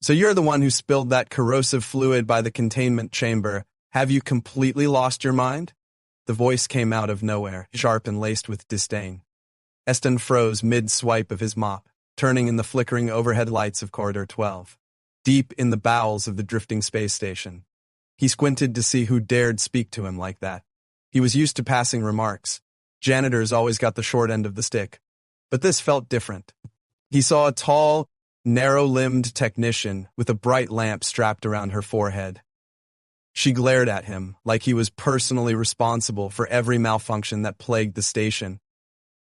So you're the one who spilled that corrosive fluid by the containment chamber. Have you completely lost your mind? The voice came out of nowhere, sharp and laced with disdain. Eston froze mid-swipe of his mop, turning in the flickering overhead lights of Corridor 12. Deep in the bowels of the drifting space station. He squinted to see who dared speak to him like that. He was used to passing remarks. Janitors always got the short end of the stick. But this felt different. He saw a tall, narrow-limbed technician with a bright lamp strapped around her forehead. She glared at him like he was personally responsible for every malfunction that plagued the station.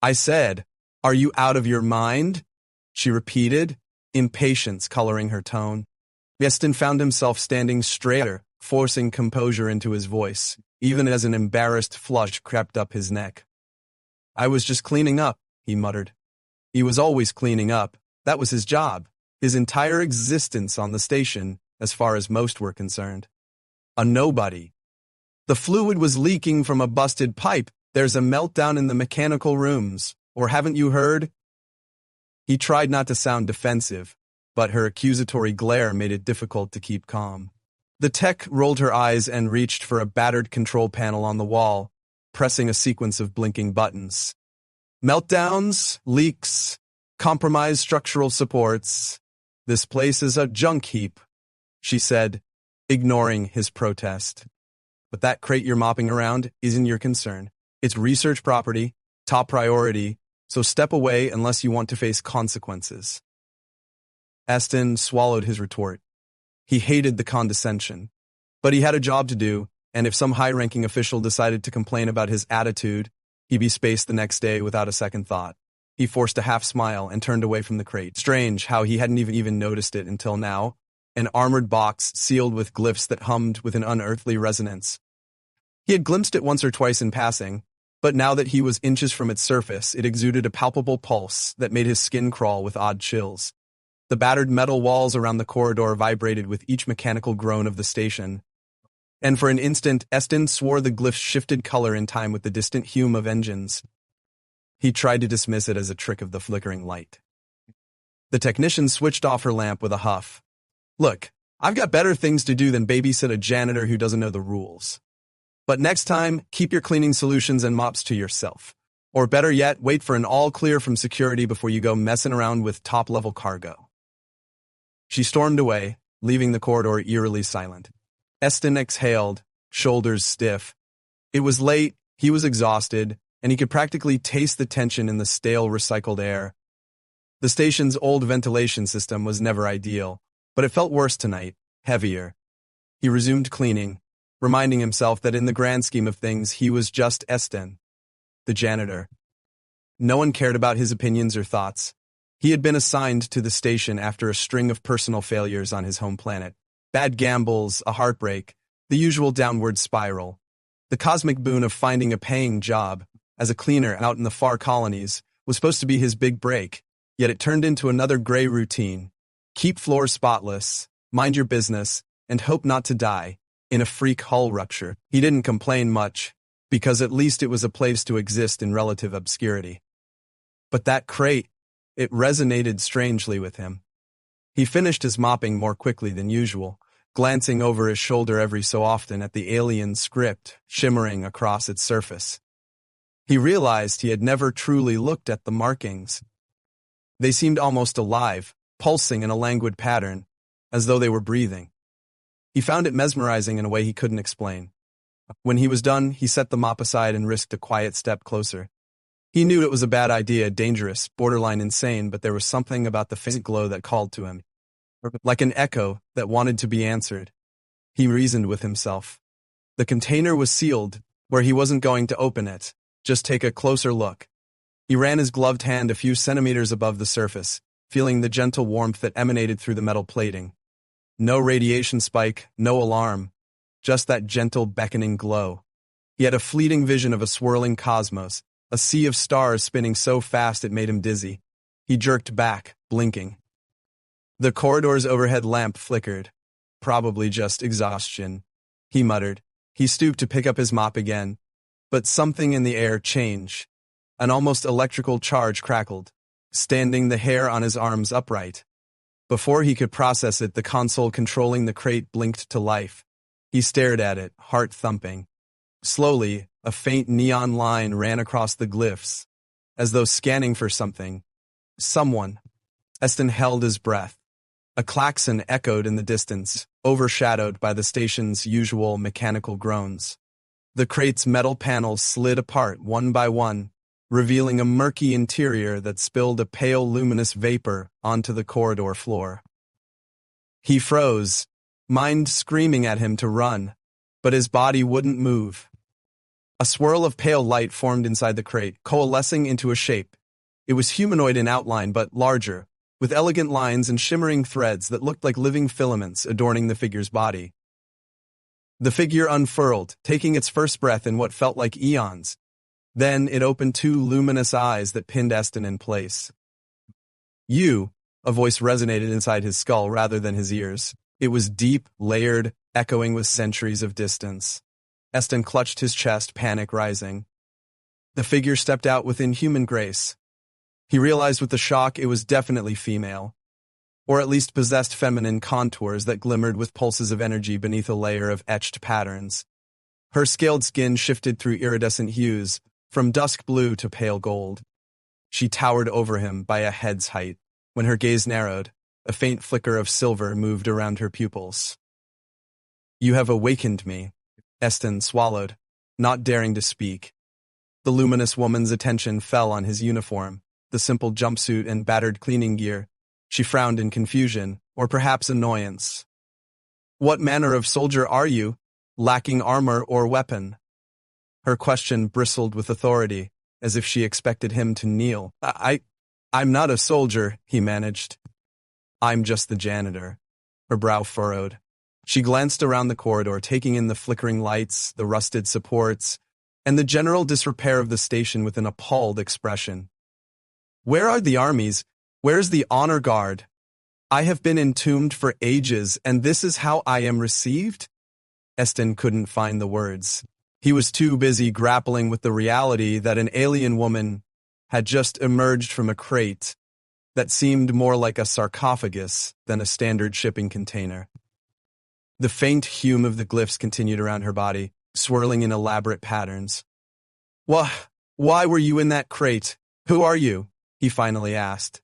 I said, "Are you out of your mind?" she repeated, impatience coloring her tone. Eston found himself standing straighter, forcing composure into his voice, even as an embarrassed flush crept up his neck. "I was just cleaning up," he muttered. He was always cleaning up. That was his job, his entire existence on the station, as far as most were concerned. A nobody. The fluid was leaking from a busted pipe. There's a meltdown in the mechanical rooms. Or haven't you heard? He tried not to sound defensive, but her accusatory glare made it difficult to keep calm. The tech rolled her eyes and reached for a battered control panel on the wall, pressing a sequence of blinking buttons. Meltdowns, leaks, compromised structural supports. This place is a junk heap, she said, ignoring his protest. But that crate you're mopping around isn't your concern. It's research property, top priority, so step away unless you want to face consequences. Eston swallowed his retort. He hated the condescension. But he had a job to do, and if some high-ranking official decided to complain about his attitude, he'd be spaced the next day without a second thought. He forced a half-smile and turned away from the crate. Strange how he hadn't even noticed it until now. An armored box sealed with glyphs that hummed with an unearthly resonance. He had glimpsed it once or twice in passing, but now that he was inches from its surface, it exuded a palpable pulse that made his skin crawl with odd chills. The battered metal walls around the corridor vibrated with each mechanical groan of the station. And for an instant, Eston swore the glyphs shifted color in time with the distant hum of engines. He tried to dismiss it as a trick of the flickering light. The technician switched off her lamp with a huff. Look, I've got better things to do than babysit a janitor who doesn't know the rules. But next time, keep your cleaning solutions and mops to yourself. Or better yet, wait for an all-clear from security before you go messing around with top-level cargo. She stormed away, leaving the corridor eerily silent. Eston exhaled, shoulders stiff. It was late, he was exhausted, and he could practically taste the tension in the stale recycled air. The station's old ventilation system was never ideal, but it felt worse tonight, heavier. He resumed cleaning, reminding himself that in the grand scheme of things he was just Eston, the janitor. No one cared about his opinions or thoughts. He had been assigned to the station after a string of personal failures on his home planet. Bad gambles, a heartbreak, the usual downward spiral. The cosmic boon of finding a paying job, as a cleaner out in the far colonies, was supposed to be his big break, yet it turned into another gray routine. Keep floors spotless, mind your business, and hope not to die in a freak hull rupture. He didn't complain much, because at least it was a place to exist in relative obscurity. But that crate, it resonated strangely with him. He finished his mopping more quickly than usual, glancing over his shoulder every so often at the alien script shimmering across its surface. He realized he had never truly looked at the markings. They seemed almost alive, pulsing in a languid pattern, as though they were breathing. He found it mesmerizing in a way he couldn't explain. When he was done, he set the mop aside and risked a quiet step closer. He knew it was a bad idea, dangerous, borderline insane, but there was something about the faint glow that called to him. Like an echo that wanted to be answered. He reasoned with himself. The container was sealed, where he wasn't going to open it, just take a closer look. He ran his gloved hand a few centimeters above the surface, feeling the gentle warmth that emanated through the metal plating. No radiation spike, no alarm, just that gentle beckoning glow. He had a fleeting vision of a swirling cosmos, a sea of stars spinning so fast it made him dizzy. He jerked back, blinking. The corridor's overhead lamp flickered. Probably just exhaustion, he muttered. He stooped to pick up his mop again, but something in the air changed. An almost electrical charge crackled, standing the hair on his arms upright. Before he could process it, the console controlling the crate blinked to life. He stared at it, heart thumping. Slowly, a faint neon line ran across the glyphs, as though scanning for something. Someone. Eston held his breath. A klaxon echoed in the distance, overshadowed by the station's usual mechanical groans. The crate's metal panels slid apart one by one, revealing a murky interior that spilled a pale luminous vapor onto the corridor floor. He froze, mind screaming at him to run, but his body wouldn't move. A swirl of pale light formed inside the crate, coalescing into a shape. It was humanoid in outline, but larger, with elegant lines and shimmering threads that looked like living filaments adorning the figure's body. The figure unfurled, taking its first breath in what felt like eons. Then it opened two luminous eyes that pinned Eston in place. "You," a voice resonated inside his skull rather than his ears. It was deep, layered, echoing with centuries of distance. Eston clutched his chest, panic rising. The figure stepped out with inhuman grace. He realized with the shock it was definitely female, or at least possessed feminine contours that glimmered with pulses of energy beneath a layer of etched patterns. Her scaled skin shifted through iridescent hues, from dusk blue to pale gold. She towered over him by a head's height. When her gaze narrowed, a faint flicker of silver moved around her pupils. "You have awakened me," Eston swallowed, not daring to speak. The luminous woman's attention fell on his uniform, the simple jumpsuit and battered cleaning gear. She frowned in confusion, or perhaps annoyance. "What manner of soldier are you, lacking armor or weapon?" Her question bristled with authority, as if she expected him to kneel. I'm not a soldier," he managed. "I'm just the janitor." Her brow furrowed. She glanced around the corridor, taking in the flickering lights, the rusted supports, and the general disrepair of the station with an appalled expression. "Where are the armies? Where's the honor guard? I have been entombed for ages, and this is how I am received?" Eston couldn't find the words. He was too busy grappling with the reality that an alien woman had just emerged from a crate that seemed more like a sarcophagus than a standard shipping container. The faint hum of the glyphs continued around her body, swirling in elaborate patterns. Why were you in that crate? Who are you?" he finally asked.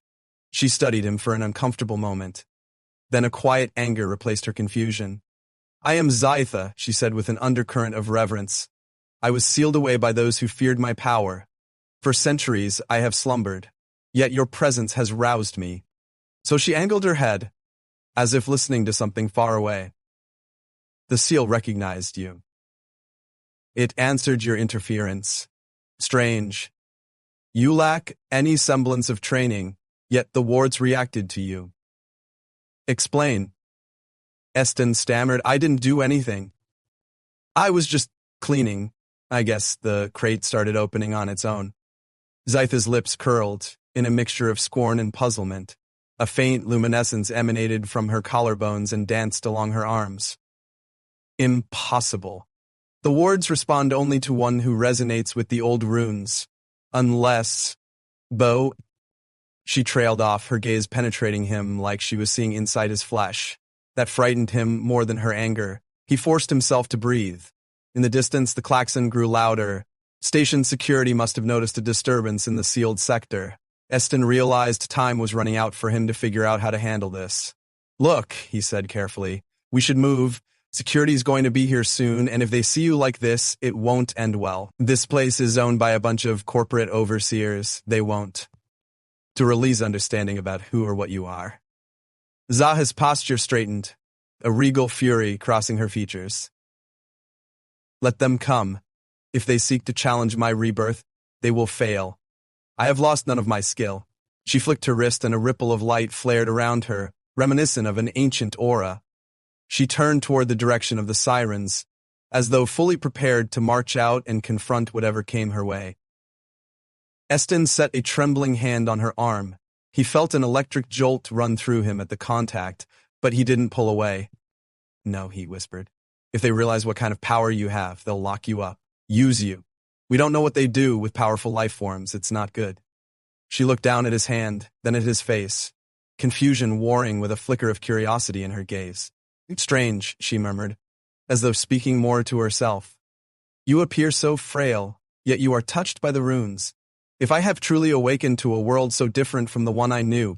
She studied him for an uncomfortable moment. Then a quiet anger replaced her confusion. "I am Zytha," she said with an undercurrent of reverence. "I was sealed away by those who feared my power. For centuries I have slumbered, yet your presence has roused me." So she angled her head, as if listening to something far away. "The seal recognized you. It answered your interference. Strange. You lack any semblance of training, yet the wards reacted to you." "Explain." Eston stammered. "I didn't do anything. I was just cleaning." I guess the crate started opening on its own. Zytha's lips curled, in a mixture of scorn and puzzlement. A faint luminescence emanated from her collarbones and danced along her arms. "Impossible. The wards respond only to one who resonates with the old runes. Unless... Bo..." She trailed off, her gaze penetrating him like she was seeing inside his flesh. That frightened him more than her anger. He forced himself to breathe. In the distance, the klaxon grew louder. Station security must have noticed a disturbance in the sealed sector. Eston realized time was running out for him to figure out how to handle this. "Look," he said carefully, "we should move. Security's going to be here soon, and if they see you like this, it won't end well. This place is owned by a bunch of corporate overseers. They won't." To release understanding about who or what you are. Zaha's posture straightened, a regal fury crossing her features. "Let them come. If they seek to challenge my rebirth, they will fail. I have lost none of my skill." She flicked her wrist and a ripple of light flared around her, reminiscent of an ancient aura. She turned toward the direction of the sirens, as though fully prepared to march out and confront whatever came her way. Eston set a trembling hand on her arm. He felt an electric jolt run through him at the contact, but he didn't pull away. "No," he whispered. "If they realize what kind of power you have, they'll lock you up, use you. We don't know what they do with powerful life forms. It's not good." She looked down at his hand, then at his face. confusion warring with a flicker of curiosity in her gaze. Strange, she murmured, as though speaking more to herself. You appear so frail, yet you are touched by the runes. If I have truly awakened to a world so different from the one I knew,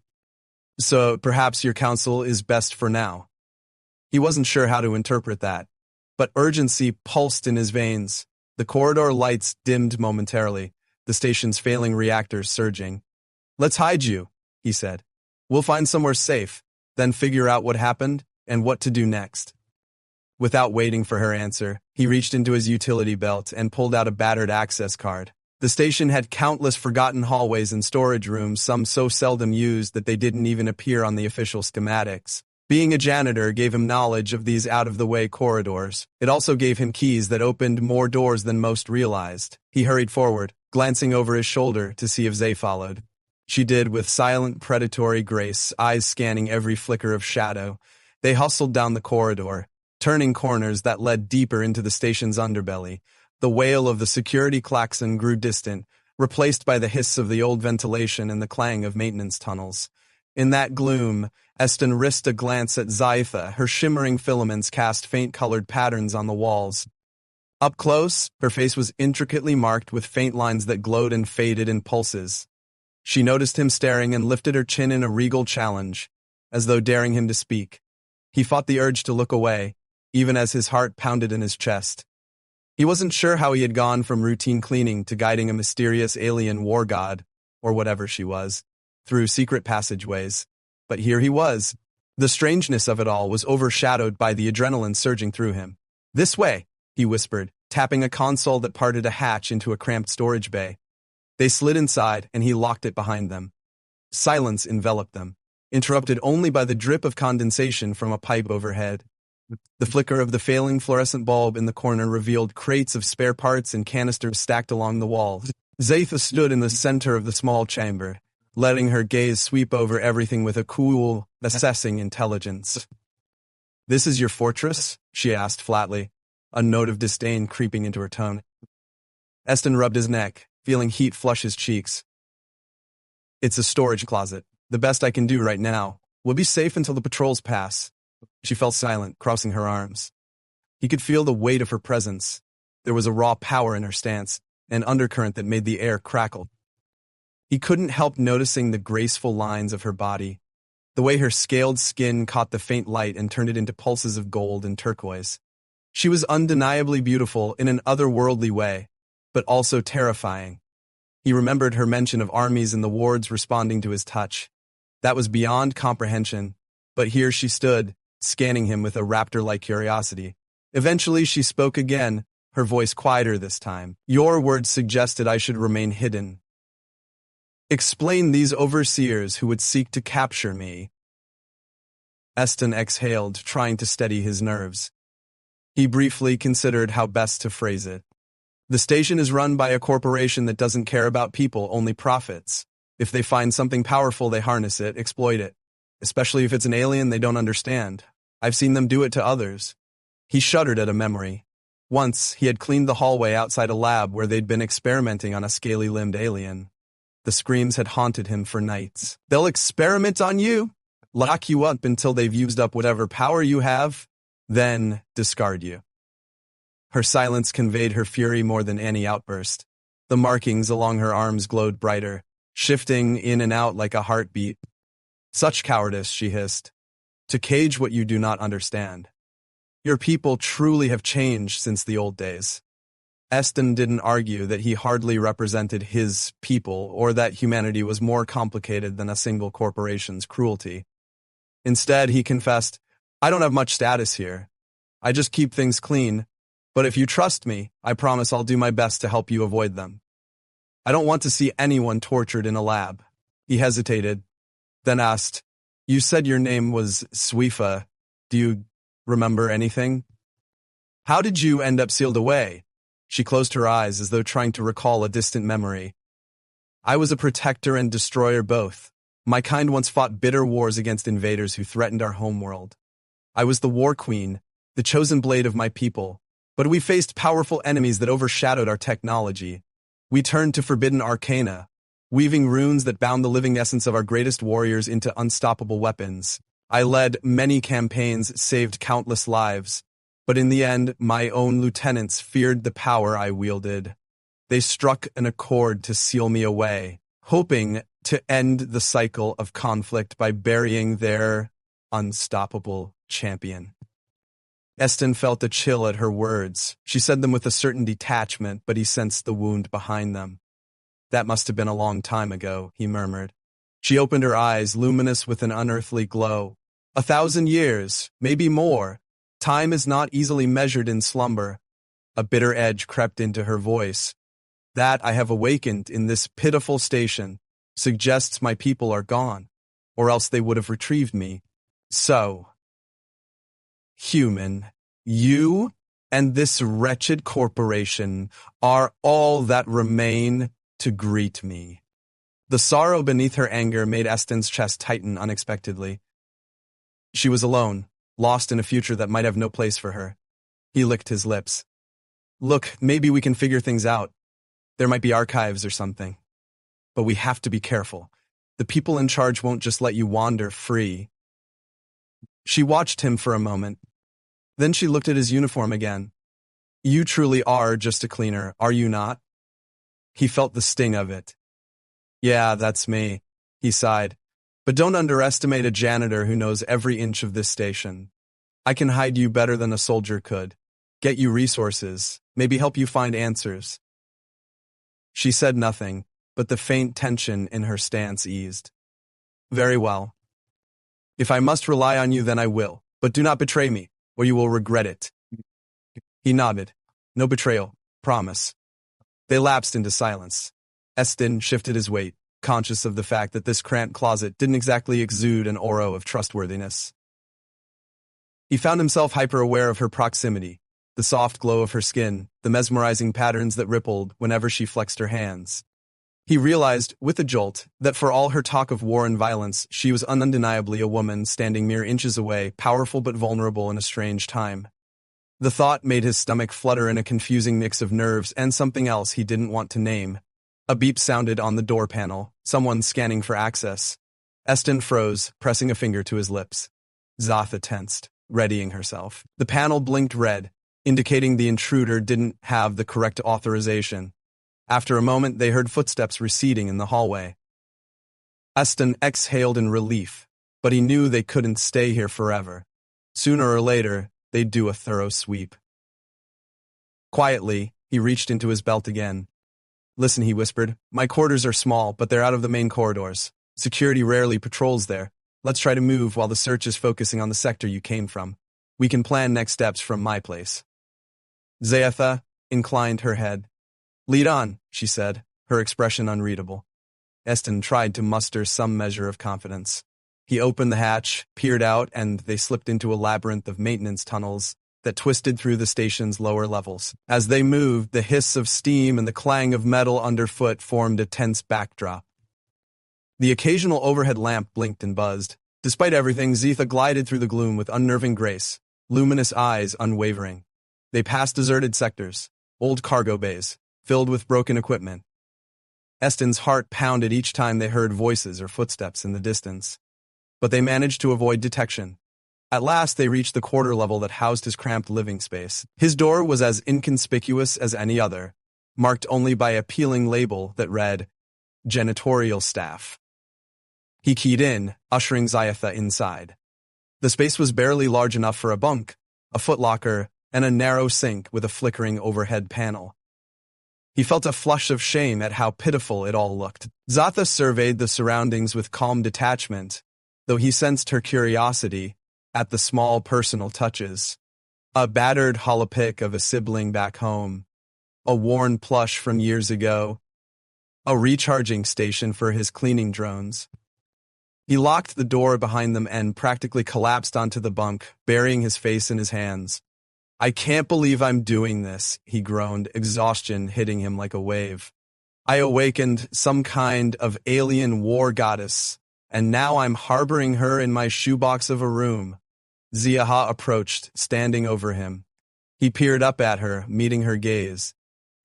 so perhaps your counsel is best for now. He wasn't sure how to interpret that, but urgency pulsed in his veins. The corridor lights dimmed momentarily, the station's failing reactors surging. Let's hide you, he said. We'll find somewhere safe, then figure out what happened and what to do next. Without waiting for her answer, he reached into his utility belt and pulled out a battered access card. The station had countless forgotten hallways and storage rooms, some so seldom used that they didn't even appear on the official schematics. Being a janitor gave him knowledge of these out-of-the-way corridors. It also gave him keys that opened more doors than most realized. He hurried forward, glancing over his shoulder to see if Zay followed. She did with silent predatory grace, eyes scanning every flicker of shadow. They hustled down the corridor, turning corners that led deeper into the station's underbelly. The wail of the security klaxon grew distant, replaced by the hiss of the old ventilation and the clang of maintenance tunnels. In that gloom, Eston risked a glance at Zytha. Her shimmering filaments cast faint-colored patterns on the walls. Up close, her face was intricately marked with faint lines that glowed and faded in pulses. She noticed him staring and lifted her chin in a regal challenge, as though daring him to speak. He fought the urge to look away, even as his heart pounded in his chest. He wasn't sure how he had gone from routine cleaning to guiding a mysterious alien war god, or whatever she was, through secret passageways. But here he was. The strangeness of it all was overshadowed by the adrenaline surging through him. This way, he whispered, tapping a console that parted a hatch into a cramped storage bay. They slid inside, and he locked it behind them. Silence enveloped them, interrupted only by the drip of condensation from a pipe overhead. The flicker of the failing fluorescent bulb in the corner revealed crates of spare parts and canisters stacked along the wall. Zytha stood in the center of the small chamber, letting her gaze sweep over everything with a cool, assessing intelligence. "This is your fortress?" she asked flatly, a note of disdain creeping into her tone. Eston rubbed his neck, feeling heat flush his cheeks. "It's a storage closet. The best I can do right now. We'll be safe until the patrols pass." She fell silent, crossing her arms. He could feel the weight of her presence. There was a raw power in her stance, an undercurrent that made the air crackle. He couldn't help noticing the graceful lines of her body, the way her scaled skin caught the faint light and turned it into pulses of gold and turquoise. She was undeniably beautiful in an otherworldly way, but also terrifying. He remembered her mention of armies in the wards responding to his touch. That was beyond comprehension, but here she stood, scanning him with a raptor-like curiosity. Eventually she spoke again, her voice quieter this time. "Your words suggested I should remain hidden. Explain these overseers who would seek to capture me." Eston exhaled, trying to steady his nerves. He briefly considered how best to phrase it. The station is run by a corporation that doesn't care about people, only profits. If they find something powerful, they harness it, exploit it. Especially if it's an alien they don't understand. I've seen them do it to others. He shuddered at a memory. Once, he had cleaned the hallway outside a lab where they'd been experimenting on a scaly-limbed alien. The screams had haunted him for nights. "They'll experiment on you, lock you up until they've used up whatever power you have, then discard you." Her silence conveyed her fury more than any outburst. The markings along her arms glowed brighter, shifting in and out like a heartbeat. "Such cowardice," she hissed, "to cage what you do not understand. Your people truly have changed since the old days." Eston didn't argue that he hardly represented his people or that humanity was more complicated than a single corporation's cruelty. Instead, he confessed, "I don't have much status here. I just keep things clean, but if you trust me, I promise I'll do my best to help you avoid them. I don't want to see anyone tortured in a lab." He hesitated, then asked, "You said your name was Swifa. Do you remember anything? How did you end up sealed away?" She closed her eyes as though trying to recall a distant memory. "I was a protector and destroyer both. My kind once fought bitter wars against invaders who threatened our homeworld. I was the war queen, the chosen blade of my people, but we faced powerful enemies that overshadowed our technology. We turned to forbidden arcana, weaving runes that bound the living essence of our greatest warriors into unstoppable weapons. I led many campaigns, saved countless lives, but in the end, my own lieutenants feared the power I wielded. They struck an accord to seal me away, hoping to end the cycle of conflict by burying their unstoppable champion. Eston felt a chill at her words. She said them with a certain detachment, but he sensed the wound behind them. That must have been a long time ago, he murmured. She opened her eyes, luminous with an unearthly glow. 1,000 years, maybe more. Time is not easily measured in slumber. A bitter edge crept into her voice. That I have awakened in this pitiful station suggests my people are gone, or else they would have retrieved me. So, human, you and this wretched corporation are all that remain to greet me. The sorrow beneath her anger made Eston's chest tighten unexpectedly. She was alone, lost in a future that might have no place for her. He licked his lips. Look, maybe we can figure things out. There might be archives or something. But we have to be careful. The people in charge won't just let you wander free. She watched him for a moment. Then she looked at his uniform again. You truly are just a cleaner, are you not? He felt the sting of it. Yeah, that's me, he sighed. But don't underestimate a janitor who knows every inch of this station. I can hide you better than a soldier could. Get you resources, maybe help you find answers. She said nothing, but the faint tension in her stance eased. Very well. If I must rely on you, then I will, but do not betray me, or you will regret it. He nodded. No betrayal, promise. They lapsed into silence. Eston shifted his weight, conscious of the fact that this cramped closet didn't exactly exude an aura of trustworthiness. He found himself hyper-aware of her proximity, the soft glow of her skin, the mesmerizing patterns that rippled whenever she flexed her hands. He realized, with a jolt, that for all her talk of war and violence, she was undeniably a woman standing mere inches away, powerful but vulnerable in a strange time. The thought made his stomach flutter in a confusing mix of nerves and something else he didn't want to name. A beep sounded on the door panel, someone scanning for access. Eston froze, pressing a finger to his lips. Zatha tensed, readying herself. The panel blinked red, indicating the intruder didn't have the correct authorization. After a moment, they heard footsteps receding in the hallway. Eston exhaled in relief, but he knew they couldn't stay here forever. Sooner or later, they'd do a thorough sweep. Quietly, he reached into his belt again. Listen, he whispered. My quarters are small, but they're out of the main corridors. Security rarely patrols there. Let's try to move while the search is focusing on the sector you came from. We can plan next steps from my place. Zatha inclined her head. Lead on, she said, her expression unreadable. Eston tried to muster some measure of confidence. He opened the hatch, peered out, and they slipped into a labyrinth of maintenance tunnels that twisted through the station's lower levels. As they moved, the hiss of steam and the clang of metal underfoot formed a tense backdrop. The occasional overhead lamp blinked and buzzed. Despite everything, Zatha glided through the gloom with unnerving grace, luminous eyes unwavering. They passed deserted sectors, old cargo bays, filled with broken equipment. Eston's heart pounded each time they heard voices or footsteps in the distance. But they managed to avoid detection. At last, they reached the quarter level that housed his cramped living space. His door was as inconspicuous as any other, marked only by a peeling label that read, Janitorial Staff. He keyed in, ushering Zatha inside. The space was barely large enough for a bunk, a footlocker, and a narrow sink with a flickering overhead panel. He felt a flush of shame at how pitiful it all looked. Zatha surveyed the surroundings with calm detachment, though he sensed her curiosity at the small personal touches. A battered holopic of a sibling back home, a worn plush from years ago, a recharging station for his cleaning drones. He locked the door behind them and practically collapsed onto the bunk, burying his face in his hands. I can't believe I'm doing this, he groaned, exhaustion hitting him like a wave. I awakened some kind of alien war goddess, and now I'm harboring her in my shoebox of a room. Zatha approached, standing over him. He peered up at her, meeting her gaze.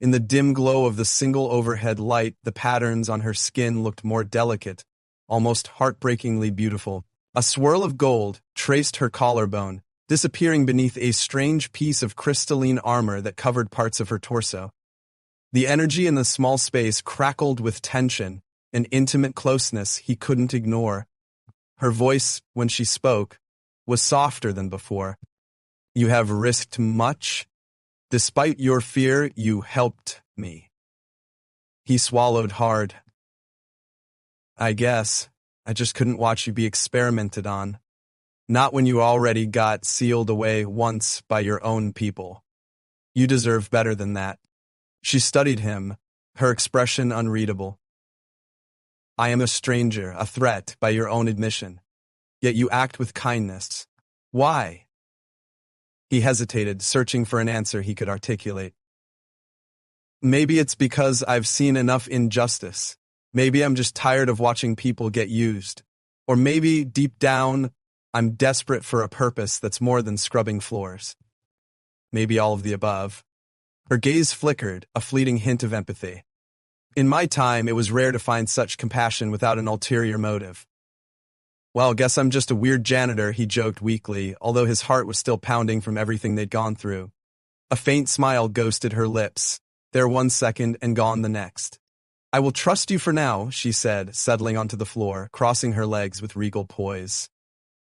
In the dim glow of the single overhead light, the patterns on her skin looked more delicate, almost heartbreakingly beautiful. A swirl of gold traced her collarbone, disappearing beneath a strange piece of crystalline armor that covered parts of her torso. The energy in the small space crackled with tension, an intimate closeness he couldn't ignore. Her voice, when she spoke, was softer than before. "You have risked much. Despite your fear, you helped me." He swallowed hard. "I guess. I just couldn't watch you be experimented on. Not when you already got sealed away once by your own people. You deserve better than that." She studied him, her expression unreadable. "I am a stranger, a threat by your own admission. Yet you act with kindness. Why?" He hesitated, searching for an answer he could articulate. "Maybe it's because I've seen enough injustice. Maybe I'm just tired of watching people get used. Or maybe, deep down, I'm desperate for a purpose that's more than scrubbing floors. Maybe all of the above." Her gaze flickered, a fleeting hint of empathy. "In my time, it was rare to find such compassion without an ulterior motive." "Well, guess I'm just a weird janitor," he joked weakly, although his heart was still pounding from everything they'd gone through. A faint smile ghosted her lips, there 1 second and gone the next. "I will trust you for now," she said, settling onto the floor, crossing her legs with regal poise.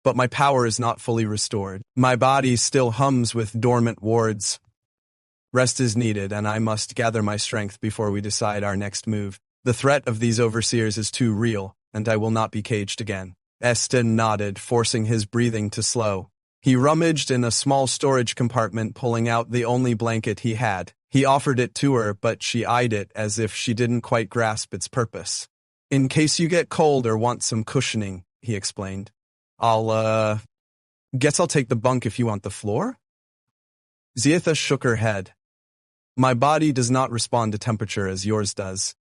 "But my power is not fully restored. My body still hums with dormant wards. Rest is needed, and I must gather my strength before we decide our next move. The threat of these overseers is too real, and I will not be caged again." Eston nodded, forcing his breathing to slow. He rummaged in a small storage compartment, pulling out the only blanket he had. He offered it to her, but she eyed it as if she didn't quite grasp its purpose. "In case you get cold or want some cushioning," he explained. Guess I'll take the bunk if you want the floor?" Zietha shook her head. "My body does not respond to temperature as yours does.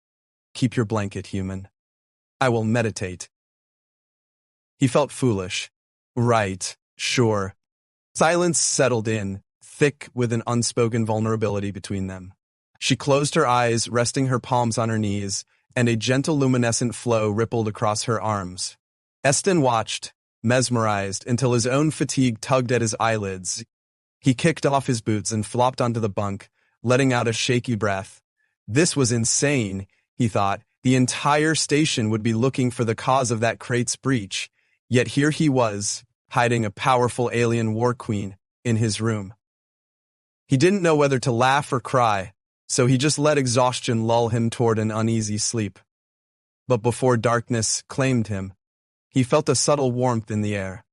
Keep your blanket, human. I will meditate." He felt foolish. Right, sure. Silence settled in, thick with an unspoken vulnerability between them. She closed her eyes, resting her palms on her knees, and a gentle luminescent flow rippled across her arms. Eston watched, mesmerized, until his own fatigue tugged at his eyelids. He kicked off his boots and flopped onto the bunk, letting out a shaky breath. This was insane, he thought. The entire station would be looking for the cause of that crate's breach. Yet here he was, hiding a powerful alien war queen in his room. He didn't know whether to laugh or cry, so he just let exhaustion lull him toward an uneasy sleep. But before darkness claimed him, he felt a subtle warmth in the air,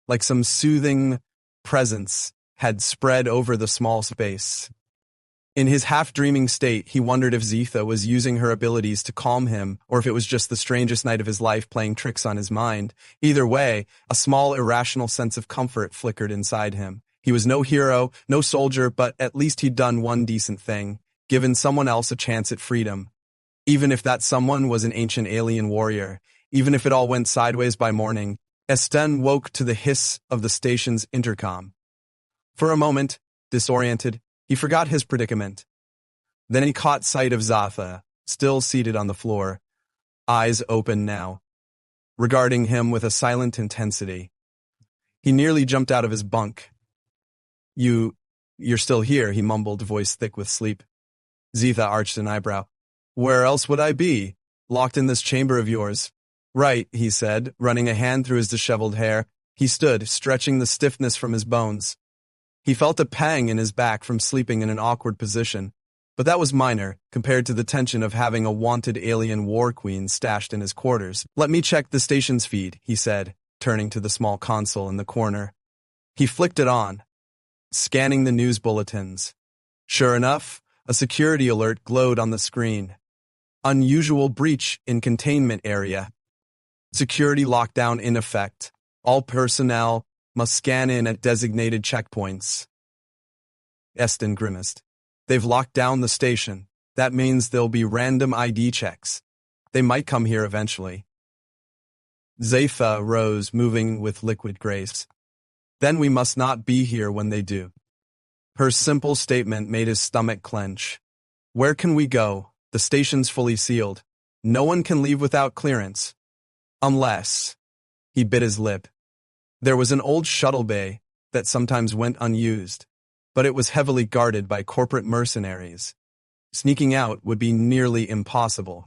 like some soothing presence had spread over the small space. In his half-dreaming state, he wondered if Zietha was using her abilities to calm him, or if it was just the strangest night of his life playing tricks on his mind. Either way, a small, irrational sense of comfort flickered inside him. He was no hero, no soldier, but at least he'd done one decent thing, given someone else a chance at freedom. Even if that someone was an ancient alien warrior, even if it all went sideways by morning, Eston woke to the hiss of the station's intercom. For a moment, disoriented, he forgot his predicament. Then he caught sight of Zietha, still seated on the floor, eyes open now, regarding him with a silent intensity. He nearly jumped out of his bunk. You're still here," he mumbled, voice thick with sleep. Zietha arched an eyebrow. "Where else would I be? Locked in this chamber of yours." "Right," he said, running a hand through his disheveled hair. He stood, stretching the stiffness from his bones. He felt a pang in his back from sleeping in an awkward position, but that was minor compared to the tension of having a wanted alien war queen stashed in his quarters. "Let me check the station's feed," he said, turning to the small console in the corner. He flicked it on, scanning the news bulletins. Sure enough, a security alert glowed on the screen. "Unusual breach in containment area. Security lockdown in effect. All personnel must scan in at designated checkpoints." Eston grimaced. "They've locked down the station. That means there'll be random ID checks. They might come here eventually." Zietha rose, moving with liquid grace. "Then we must not be here when they do." Her simple statement made his stomach clench. Where can we go? The station's fully sealed. No one can leave without clearance. Unless… He bit his lip. There was an old shuttle bay that sometimes went unused, but it was heavily guarded by corporate mercenaries. Sneaking out would be nearly impossible.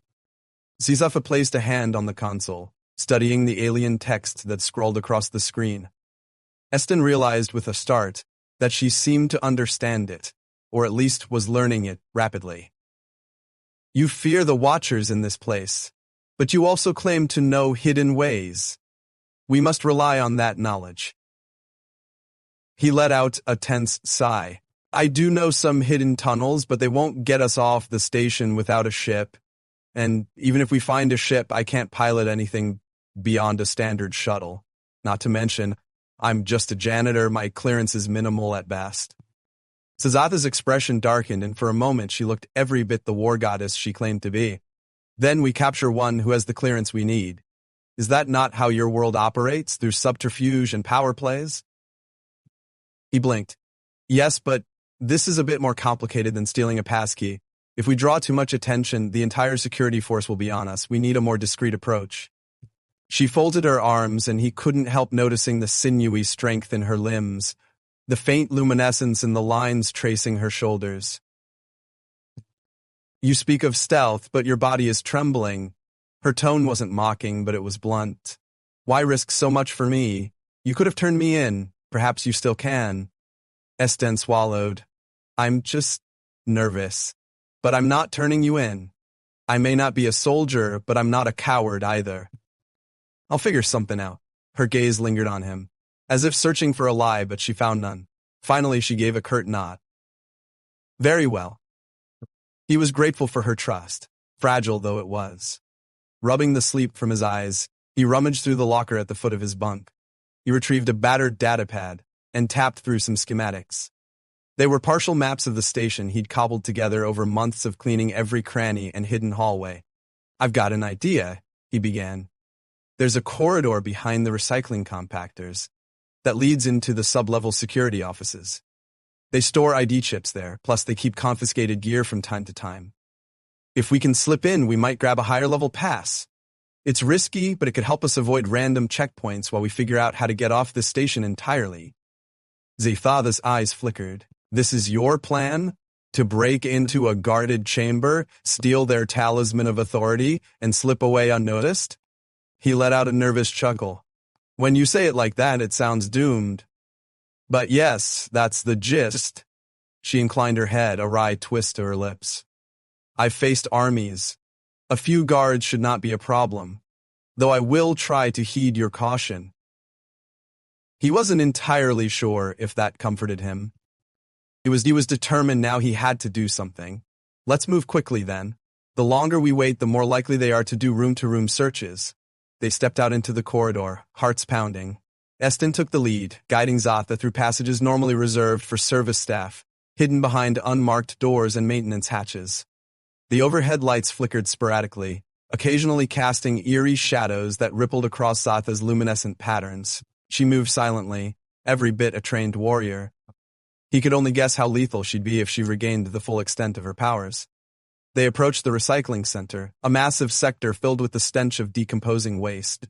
Zizafa placed a hand on the console, studying the alien text that scrolled across the screen. Eston realized with a start that she seemed to understand it, or at least was learning it rapidly. You fear the Watchers in this place, but you also claim to know hidden ways. We must rely on that knowledge. He let out a tense sigh. I do know some hidden tunnels, but they won't get us off the station without a ship. And even if we find a ship, I can't pilot anything beyond a standard shuttle. Not to mention, I'm just a janitor, my clearance is minimal at best. Sazatha's expression darkened, and for a moment she looked every bit the war goddess she claimed to be. Then we capture one who has the clearance we need. Is that not how your world operates, through subterfuge and power plays? He blinked. Yes, but this is a bit more complicated than stealing a passkey. If we draw too much attention, the entire security force will be on us. We need a more discreet approach. She folded her arms, and he couldn't help noticing the sinewy strength in her limbs, the faint luminescence in the lines tracing her shoulders. You speak of stealth, but your body is trembling. Her tone wasn't mocking, but it was blunt. Why risk so much for me? You could have turned me in. Perhaps you still can. Esten swallowed. I'm just nervous. But I'm not turning you in. I may not be a soldier, but I'm not a coward either. I'll figure something out. Her gaze lingered on him, as if searching for a lie, but she found none. Finally, she gave a curt nod. Very well. He was grateful for her trust, fragile though it was. Rubbing the sleep from his eyes, he rummaged through the locker at the foot of his bunk. He retrieved a battered datapad and tapped through some schematics. They were partial maps of the station he'd cobbled together over months of cleaning every cranny and hidden hallway. I've got an idea, he began. There's a corridor behind the recycling compactors that leads into the sub-level security offices. They store ID chips there, plus they keep confiscated gear from time to time. If we can slip in, we might grab a higher-level pass. It's risky, but it could help us avoid random checkpoints while we figure out how to get off this station entirely. Zethada's eyes flickered. This is your plan? To break into a guarded chamber, steal their talisman of authority, and slip away unnoticed? He let out a nervous chuckle. When you say it like that, it sounds doomed. But yes, that's the gist. She inclined her head, a wry twist to her lips. I've faced armies. A few guards should not be a problem, though I will try to heed your caution. He wasn't entirely sure if that comforted him. He was determined now he had to do something. Let's move quickly then. The longer we wait, the more likely they are to do room-to-room searches. They stepped out into the corridor, hearts pounding. Eston took the lead, guiding Zatha through passages normally reserved for service staff, hidden behind unmarked doors and maintenance hatches. The overhead lights flickered sporadically, occasionally casting eerie shadows that rippled across Zatha's luminescent patterns. She moved silently, every bit a trained warrior. He could only guess how lethal she'd be if she regained the full extent of her powers. They approached the recycling center, a massive sector filled with the stench of decomposing waste.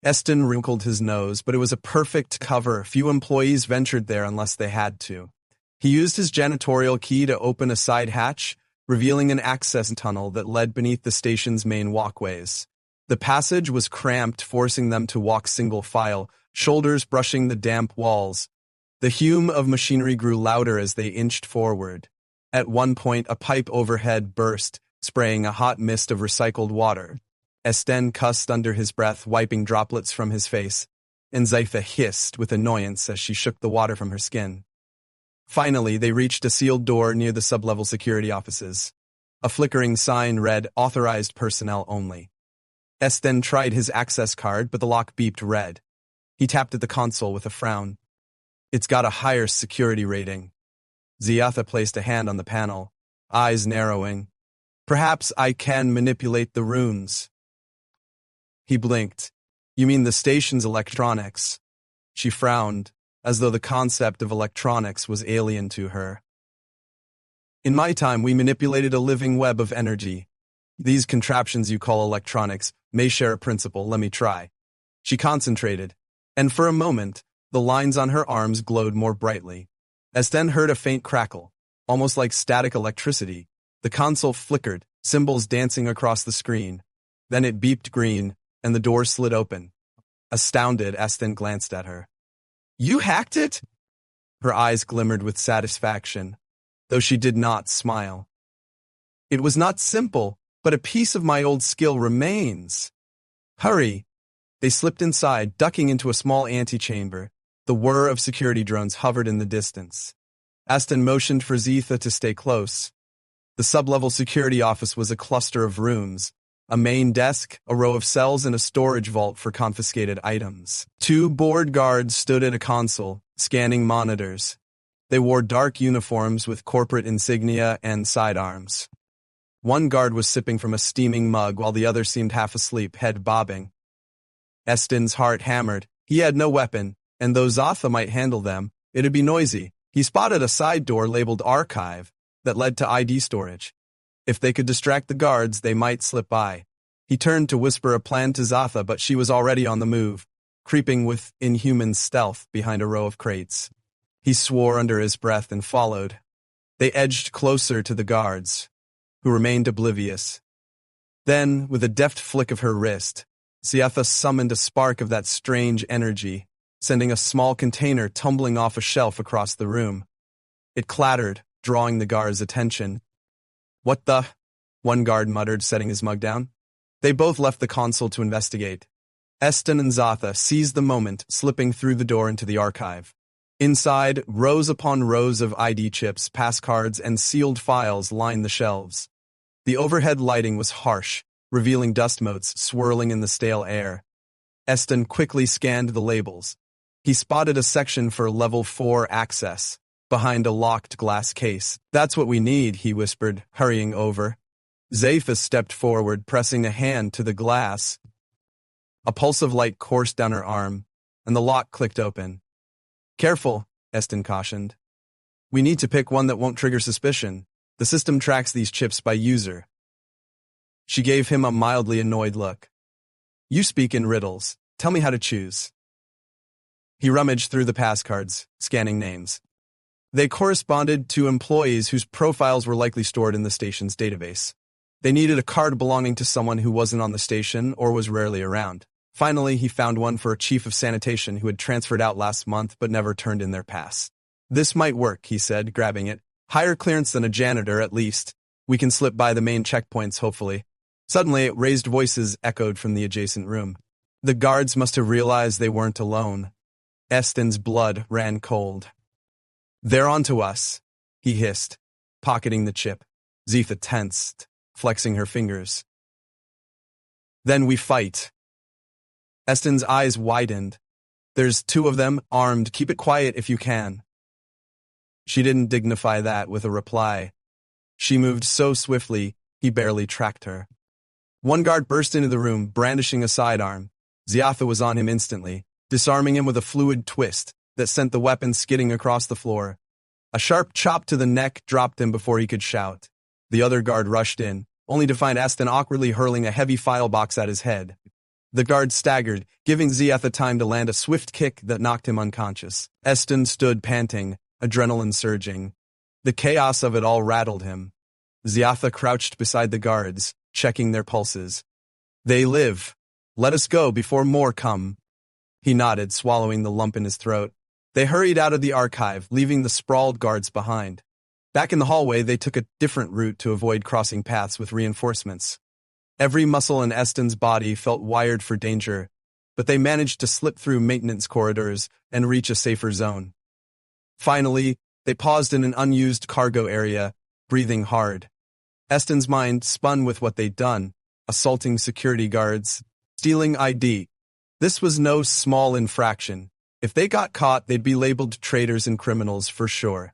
Eston wrinkled his nose, but it was a perfect cover. Few employees ventured there unless they had to. He used his janitorial key to open a side hatch, revealing an access tunnel that led beneath the station's main walkways. The passage was cramped, forcing them to walk single file, shoulders brushing the damp walls. The hum of machinery grew louder as they inched forward. At one point, a pipe overhead burst, spraying a hot mist of recycled water. Esten cussed under his breath, wiping droplets from his face, and Zytha hissed with annoyance as she shook the water from her skin. Finally, they reached a sealed door near the sub-level security offices. A flickering sign read, "Authorized personnel only." Esten tried his access card, but the lock beeped red. He tapped at the console with a frown. It's got a higher security rating. Ziatha placed a hand on the panel, eyes narrowing. Perhaps I can manipulate the runes. He blinked. You mean the station's electronics? She frowned, as though the concept of electronics was alien to her. In my time, we manipulated a living web of energy. These contraptions you call electronics may share a principle. Let me try. She concentrated, and for a moment, the lines on her arms glowed more brightly. Esten heard a faint crackle, almost like static electricity. The console flickered, symbols dancing across the screen. Then it beeped green, and the door slid open. Astounded, Esten glanced at her. You hacked it? Her eyes glimmered with satisfaction, though she did not smile. It was not simple, but a piece of my old skill remains. Hurry! They slipped inside, ducking into a small antechamber. The whir of security drones hovered in the distance. Esten motioned for Zetha to stay close. The sub-level security office was a cluster of rooms, a main desk, a row of cells, and a storage vault for confiscated items. 2 board guards stood at a console, scanning monitors. They wore dark uniforms with corporate insignia and sidearms. One guard was sipping from a steaming mug while the other seemed half asleep, head bobbing. Esten's heart hammered. He had no weapon, and though Zatha might handle them, it'd be noisy. He spotted a side door labeled Archive that led to ID storage. If they could distract the guards, they might slip by. He turned to whisper a plan to Zatha, but she was already on the move, creeping with inhuman stealth behind a row of crates. He swore under his breath and followed. They edged closer to the guards, who remained oblivious. Then, with a deft flick of her wrist, Zatha summoned a spark of that strange energy, sending a small container tumbling off a shelf across the room. It clattered, drawing the guards' attention. What the? One guard muttered, setting his mug down. They both left the console to investigate. Esten and Zatha seized the moment, slipping through the door into the archive. Inside, rows upon rows of ID chips, pass cards, and sealed files lined the shelves. The overhead lighting was harsh, revealing dust motes swirling in the stale air. Esten quickly scanned the labels. He spotted a section for Level 4 access, behind a locked glass case. That's what we need, he whispered, hurrying over. Zatha stepped forward, pressing a hand to the glass. A pulse of light coursed down her arm, and the lock clicked open. Careful, Esten cautioned. We need to pick one that won't trigger suspicion. The system tracks these chips by user. She gave him a mildly annoyed look. You speak in riddles. Tell me how to choose. He rummaged through the pass cards, scanning names. They corresponded to employees whose profiles were likely stored in the station's database. They needed a card belonging to someone who wasn't on the station or was rarely around. Finally, he found one for a chief of sanitation who had transferred out last month but never turned in their pass. This might work, he said, grabbing it. Higher clearance than a janitor, at least. We can slip by the main checkpoints, hopefully. Suddenly, raised voices echoed from the adjacent room. The guards must have realized they weren't alone. Esten's blood ran cold. They're onto us, he hissed, pocketing the chip. Zetha tensed, flexing her fingers. Then we fight. Esten's eyes widened. There's 2 of them, armed. Keep it quiet if you can. She didn't dignify that with a reply. She moved so swiftly, he barely tracked her. One guard burst into the room, brandishing a sidearm. Zatha was on him instantly, disarming him with a fluid twist that sent the weapon skidding across the floor. A sharp chop to the neck dropped him before he could shout. The other guard rushed in, only to find Esten awkwardly hurling a heavy file box at his head. The guard staggered, giving Zatha time to land a swift kick that knocked him unconscious. Esten stood panting, adrenaline surging. The chaos of it all rattled him. Zatha crouched beside the guards, checking their pulses. They live. Let us go before more come. He nodded, swallowing the lump in his throat. They hurried out of the archive, leaving the sprawled guards behind. Back in the hallway, they took a different route to avoid crossing paths with reinforcements. Every muscle in Esten's body felt wired for danger, but they managed to slip through maintenance corridors and reach a safer zone. Finally, they paused in an unused cargo area, breathing hard. Esten's mind spun with what they'd done, assaulting security guards, stealing ID. This was no small infraction. If they got caught, they'd be labeled traitors and criminals for sure.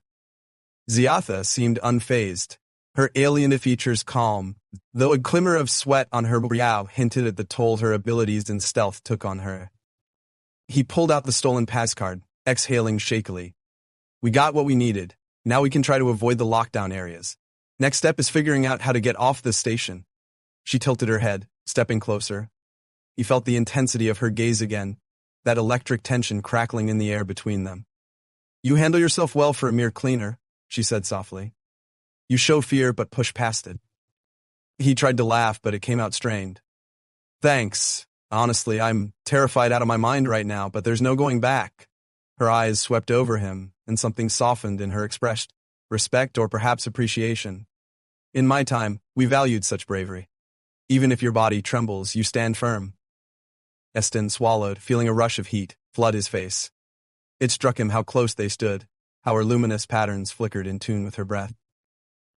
Zatha seemed unfazed, her alien features calm, though a glimmer of sweat on her brow hinted at the toll her abilities and stealth took on her. He pulled out the stolen pass card, exhaling shakily. We got what we needed. Now we can try to avoid the lockdown areas. Next step is figuring out how to get off this station. She tilted her head, stepping closer. He felt the intensity of her gaze again, that electric tension crackling in the air between them. You handle yourself well for a mere cleaner, she said softly. You show fear but push past it. He tried to laugh, but it came out strained. Thanks. Honestly, I'm terrified out of my mind right now, but there's no going back. Her eyes swept over him, and something softened in her expression, respect or perhaps appreciation. In my time, we valued such bravery. Even if your body trembles, you stand firm. Eston swallowed, feeling a rush of heat flood his face. It struck him how close they stood, how her luminous patterns flickered in tune with her breath.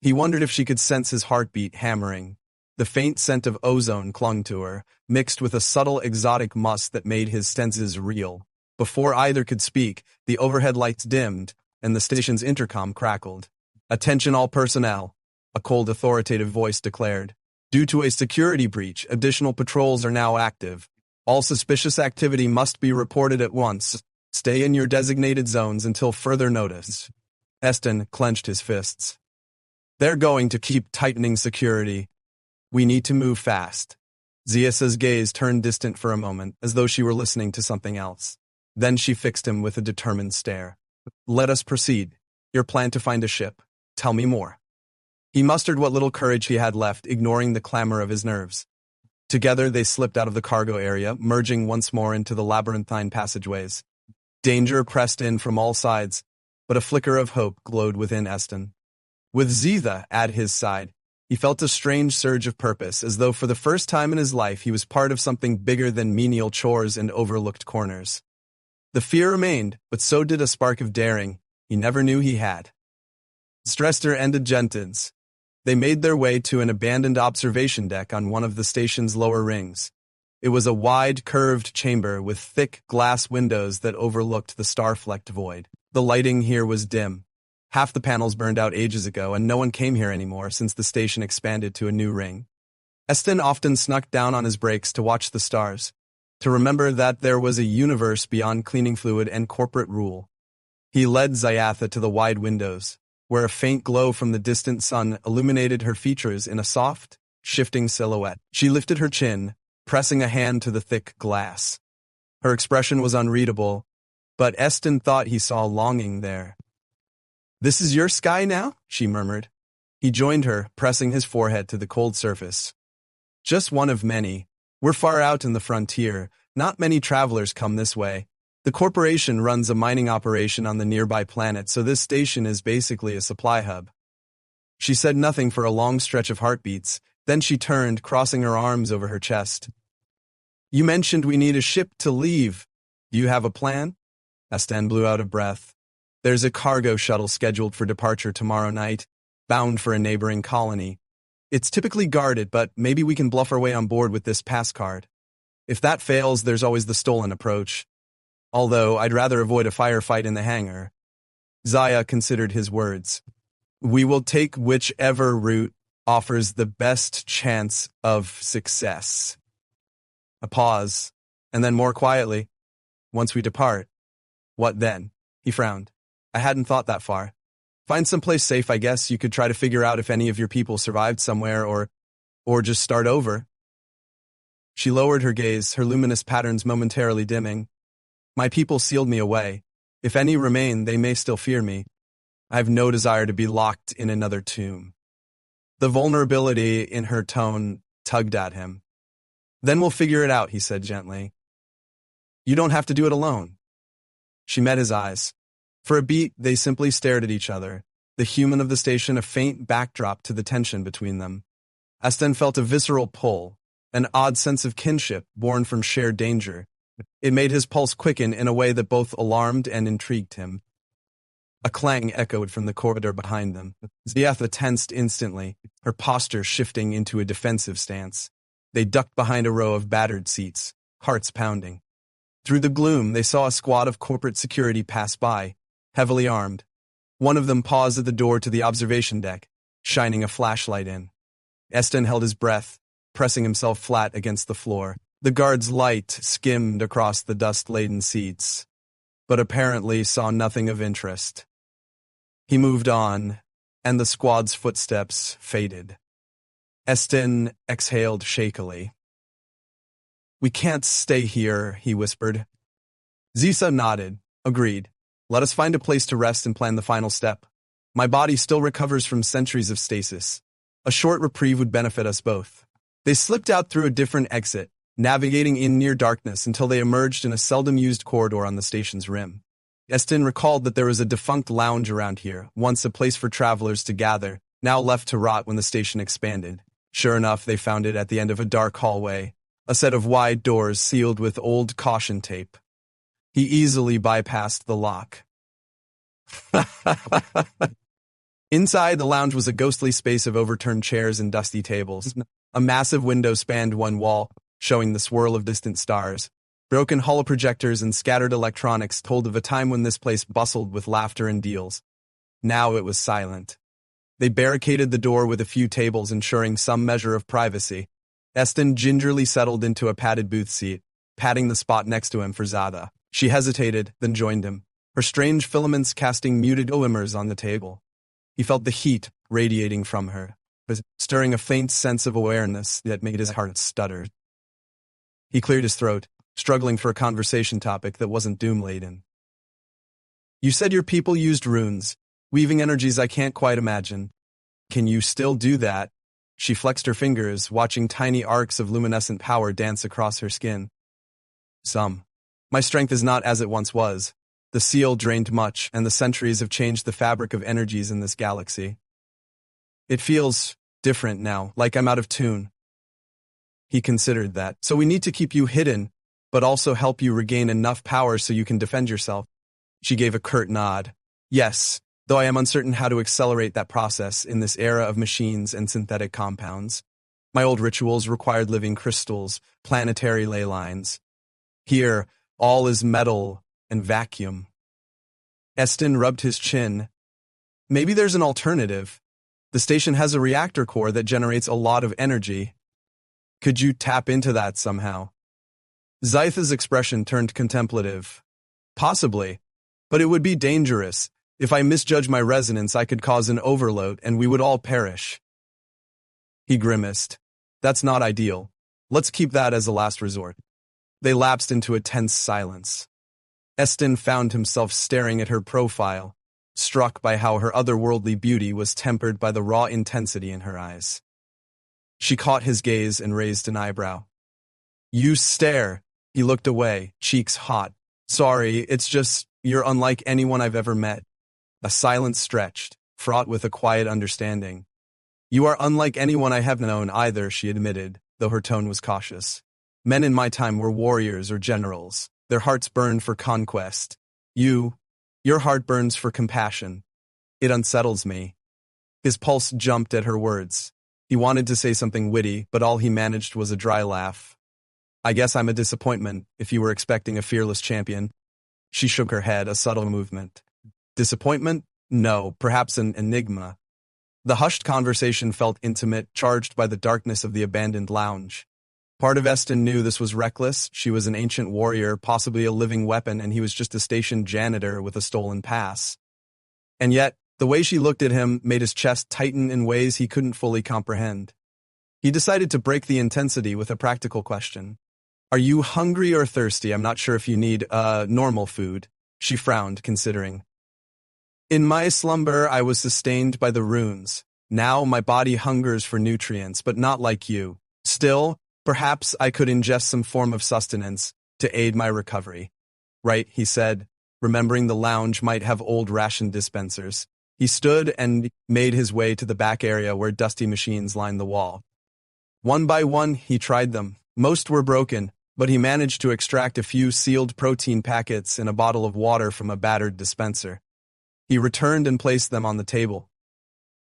He wondered if she could sense his heartbeat hammering. The faint scent of ozone clung to her, mixed with a subtle exotic musk that made his senses reel. Before either could speak, the overhead lights dimmed, and the station's intercom crackled. Attention all personnel, a cold authoritative voice declared. Due to a security breach, additional patrols are now active. All suspicious activity must be reported at once. Stay in your designated zones until further notice. Eston clenched his fists. They're going to keep tightening security. We need to move fast. Ziasa's gaze turned distant for a moment, as though she were listening to something else. Then she fixed him with a determined stare. Let us proceed. Your plan to find a ship. Tell me more. He mustered what little courage he had left, ignoring the clamor of his nerves. Together they slipped out of the cargo area, merging once more into the labyrinthine passageways. Danger pressed in from all sides, but a flicker of hope glowed within Eston. With Zitha at his side, he felt a strange surge of purpose, as though for the first time in his life he was part of something bigger than menial chores and overlooked corners. The fear remained, but so did a spark of daring he never knew he had. Strester and Agentins. They made their way to an abandoned observation deck on one of the station's lower rings. It was a wide, curved chamber with thick glass windows that overlooked the star-flecked void. The lighting here was dim. Half the panels burned out ages ago, and no one came here anymore since the station expanded to a new ring. Eston often snuck down on his breaks to watch the stars, to remember that there was a universe beyond cleaning fluid and corporate rule. He led Ziatha to the wide windows, where a faint glow from the distant sun illuminated her features in a soft, shifting silhouette. She lifted her chin, pressing a hand to the thick glass. Her expression was unreadable, but Eston thought he saw longing there. This is your sky now? She murmured. He joined her, pressing his forehead to the cold surface. Just one of many. We're far out in the frontier. Not many travelers come this way. The corporation runs a mining operation on the nearby planet, so this station is basically a supply hub. She said nothing for a long stretch of heartbeats. Then she turned, crossing her arms over her chest. You mentioned we need a ship to leave. Do you have a plan? Eston blew out of breath. There's a cargo shuttle scheduled for departure tomorrow night, bound for a neighboring colony. It's typically guarded, but maybe we can bluff our way on board with this pass card. If that fails, there's always the stolen approach. Although I'd rather avoid a firefight in the hangar. Zaya considered his words. We will take whichever route offers the best chance of success. A pause, and then more quietly. Once we depart. What then? He frowned. I hadn't thought that far. Find someplace safe, I guess. You could try to figure out if any of your people survived somewhere, or just start over. She lowered her gaze, her luminous patterns momentarily dimming. My people sealed me away. If any remain, they may still fear me. I have no desire to be locked in another tomb. The vulnerability in her tone tugged at him. Then we'll figure it out, he said gently. You don't have to do it alone. She met his eyes. For a beat, they simply stared at each other, the human of the station a faint backdrop to the tension between them. Eston felt a visceral pull, an odd sense of kinship born from shared danger. It made his pulse quicken in a way that both alarmed and intrigued him. A clang echoed from the corridor behind them. Ziatha tensed instantly, her posture shifting into a defensive stance. They ducked behind a row of battered seats, hearts pounding. Through the gloom, they saw a squad of corporate security pass by, heavily armed. One of them paused at the door to the observation deck, shining a flashlight in. Eston held his breath, pressing himself flat against the floor. The guard's light skimmed across the dust-laden seats, but apparently saw nothing of interest. He moved on, and the squad's footsteps faded. Eston exhaled shakily. "We can't stay here," he whispered. Zisa nodded. "Agreed. Let us find a place to rest and plan the final step. My body still recovers from centuries of stasis. A short reprieve would benefit us both." They slipped out through a different exit, navigating in near darkness until they emerged in a seldom-used corridor on the station's rim. Eston recalled that there was a defunct lounge around here, once a place for travelers to gather, now left to rot when the station expanded. Sure enough, they found it at the end of a dark hallway, a set of wide doors sealed with old caution tape. He easily bypassed the lock. Inside the lounge was a ghostly space of overturned chairs and dusty tables. A massive window spanned one wall, showing the swirl of distant stars. Broken holoprojectors and scattered electronics told of a time when this place bustled with laughter and deals. Now it was silent. They barricaded the door with a few tables, ensuring some measure of privacy. Eston gingerly settled into a padded booth seat, patting the spot next to him for Zada. She hesitated, then joined him, her strange filaments casting muted glimmers on the table. He felt the heat radiating from her, stirring a faint sense of awareness that made his heart stutter. He cleared his throat, struggling for a conversation topic that wasn't doom-laden. "You said your people used runes, weaving energies I can't quite imagine. Can you still do that?" She flexed her fingers, watching tiny arcs of luminescent power dance across her skin. "Some. My strength is not as it once was. The seal drained much, and the centuries have changed the fabric of energies in this galaxy. It feels different now, like I'm out of tune." He considered that. "So we need to keep you hidden, but also help you regain enough power so you can defend yourself." She gave a curt nod. "Yes, though I am uncertain how to accelerate that process in this era of machines and synthetic compounds. My old rituals required living crystals, planetary ley lines. Here, all is metal and vacuum." Eston rubbed his chin. "Maybe there's an alternative. The station has a reactor core that generates a lot of energy. Could you tap into that somehow?" Zytha's expression turned contemplative. "Possibly, but it would be dangerous. If I misjudge my resonance, I could cause an overload and we would all perish." He grimaced. "That's not ideal. Let's keep that as a last resort." They lapsed into a tense silence. Eston found himself staring at her profile, struck by how her otherworldly beauty was tempered by the raw intensity in her eyes. She caught his gaze and raised an eyebrow. "You stare." He looked away, cheeks hot. "Sorry, it's just, you're unlike anyone I've ever met." A silence stretched, fraught with a quiet understanding. "You are unlike anyone I have known either," she admitted, though her tone was cautious. "Men in my time were warriors or generals. Their hearts burned for conquest. Your heart burns for compassion. It unsettles me." His pulse jumped at her words. He wanted to say something witty, but all he managed was a dry laugh. "I guess I'm a disappointment, if you were expecting a fearless champion." She shook her head, a subtle movement. "Disappointment? No, perhaps an enigma." The hushed conversation felt intimate, charged by the darkness of the abandoned lounge. Part of Eston knew this was reckless. She was an ancient warrior, possibly a living weapon, and he was just a station janitor with a stolen pass. And yet, the way she looked at him made his chest tighten in ways he couldn't fully comprehend. He decided to break the intensity with a practical question. "Are you hungry or thirsty? I'm not sure if you need, normal food." She frowned, considering. "In my slumber, I was sustained by the runes. Now my body hungers for nutrients, but not like you. Still, perhaps I could ingest some form of sustenance to aid my recovery." "Right," he said, remembering the lounge might have old ration dispensers. He stood and made his way to the back area where dusty machines lined the wall. One by one, he tried them. Most were broken, but he managed to extract a few sealed protein packets and a bottle of water from a battered dispenser. He returned and placed them on the table.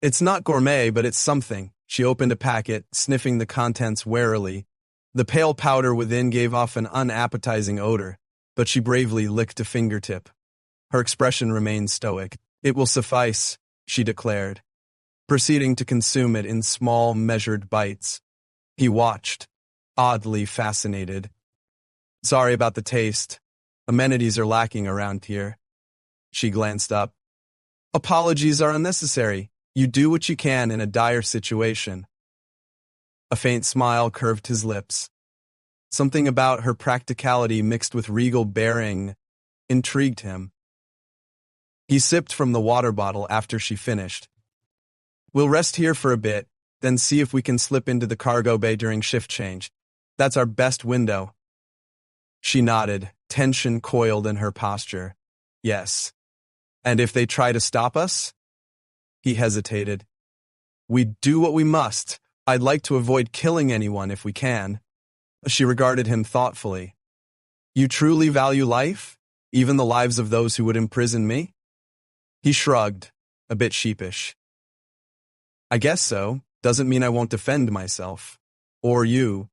"It's not gourmet, but it's something." She opened a packet, sniffing the contents warily. The pale powder within gave off an unappetizing odor, but she bravely licked a fingertip. Her expression remained stoic. "It will suffice," she declared, proceeding to consume it in small, measured bites. He watched, oddly fascinated. "Sorry about the taste. Amenities are lacking around here." She glanced up. Apologies are unnecessary. You do what you can in a dire situation. A faint smile curved his lips. Something about her practicality mixed with regal bearing intrigued him. He sipped from the water bottle after she finished. We'll rest here for a bit, then see if we can slip into the cargo bay during shift change. That's our best window. She nodded, tension coiled in her posture. Yes. And if they try to stop us? He hesitated. We do what we must. I'd like to avoid killing anyone if we can. She regarded him thoughtfully. You truly value life? Even the lives of those who would imprison me? He shrugged, a bit sheepish. I guess so. Doesn't mean I won't defend myself. Or you.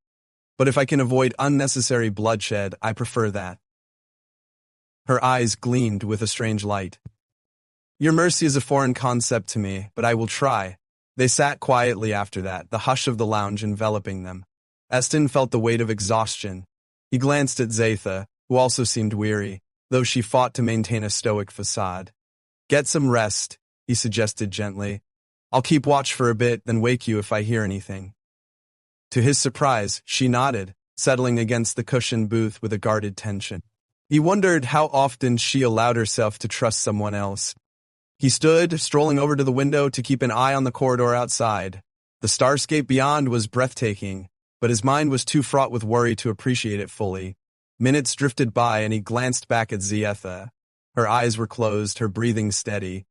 But if I can avoid unnecessary bloodshed, I prefer that. Her eyes gleamed with a strange light. Your mercy is a foreign concept to me, but I will try. They sat quietly after that, the hush of the lounge enveloping them. Eston felt the weight of exhaustion. He glanced at Zatha, who also seemed weary, though she fought to maintain a stoic facade. Get some rest, he suggested gently. I'll keep watch for a bit, then wake you if I hear anything. To his surprise, she nodded, settling against the cushioned booth with a guarded tension. He wondered how often she allowed herself to trust someone else. He stood, strolling over to the window to keep an eye on the corridor outside. The starscape beyond was breathtaking, but his mind was too fraught with worry to appreciate it fully. Minutes drifted by and he glanced back at Zatha. Her eyes were closed, her breathing steady.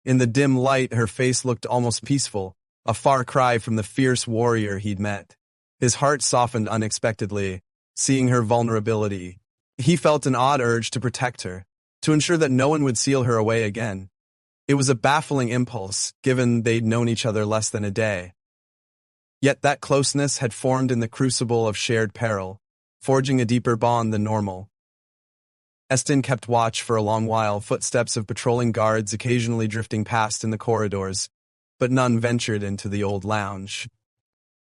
In the dim light, her face looked almost peaceful, a far cry from the fierce warrior he'd met. His heart softened unexpectedly, seeing her vulnerability. He felt an odd urge to protect her, to ensure that no one would seal her away again. It was a baffling impulse, given they'd known each other less than a day. Yet that closeness had formed in the crucible of shared peril, forging a deeper bond than normal. Eston kept watch for a long while, footsteps of patrolling guards occasionally drifting past in the corridors, but none ventured into the old lounge.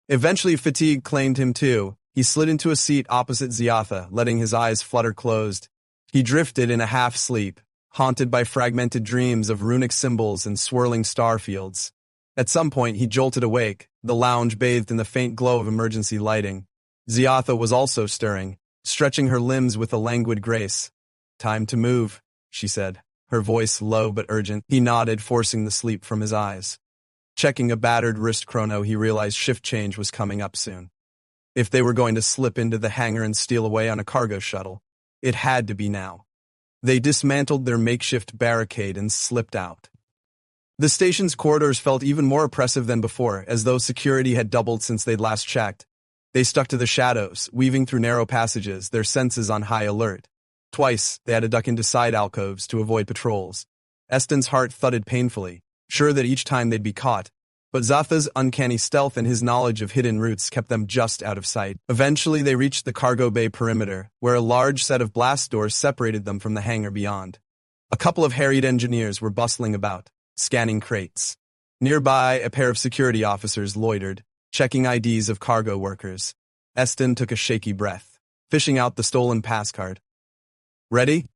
Eventually fatigue claimed him too. He slid into a seat opposite Zatha, letting his eyes flutter closed. He drifted in a half-sleep, haunted by fragmented dreams of runic symbols and swirling star fields. At some point, he jolted awake, the lounge bathed in the faint glow of emergency lighting. Zatha was also stirring, stretching her limbs with a languid grace. Time to move, she said, her voice low but urgent. He nodded, forcing the sleep from his eyes. Checking a battered wrist chrono, he realized shift change was coming up soon. If they were going to slip into the hangar and steal away on a cargo shuttle, it had to be now. They dismantled their makeshift barricade and slipped out. The station's corridors felt even more oppressive than before, as though security had doubled since they'd last checked. They stuck to the shadows, weaving through narrow passages, their senses on high alert. Twice, they had to duck into side alcoves to avoid patrols. Eston's heart thudded painfully, sure that each time they'd be caught. But Zatha's uncanny stealth and his knowledge of hidden routes kept them just out of sight. Eventually, they reached the cargo bay perimeter, where a large set of blast doors separated them from the hangar beyond. A couple of harried engineers were bustling about, scanning crates. Nearby, a pair of security officers loitered, checking IDs of cargo workers. Eston took a shaky breath, fishing out the stolen pass card. Ready?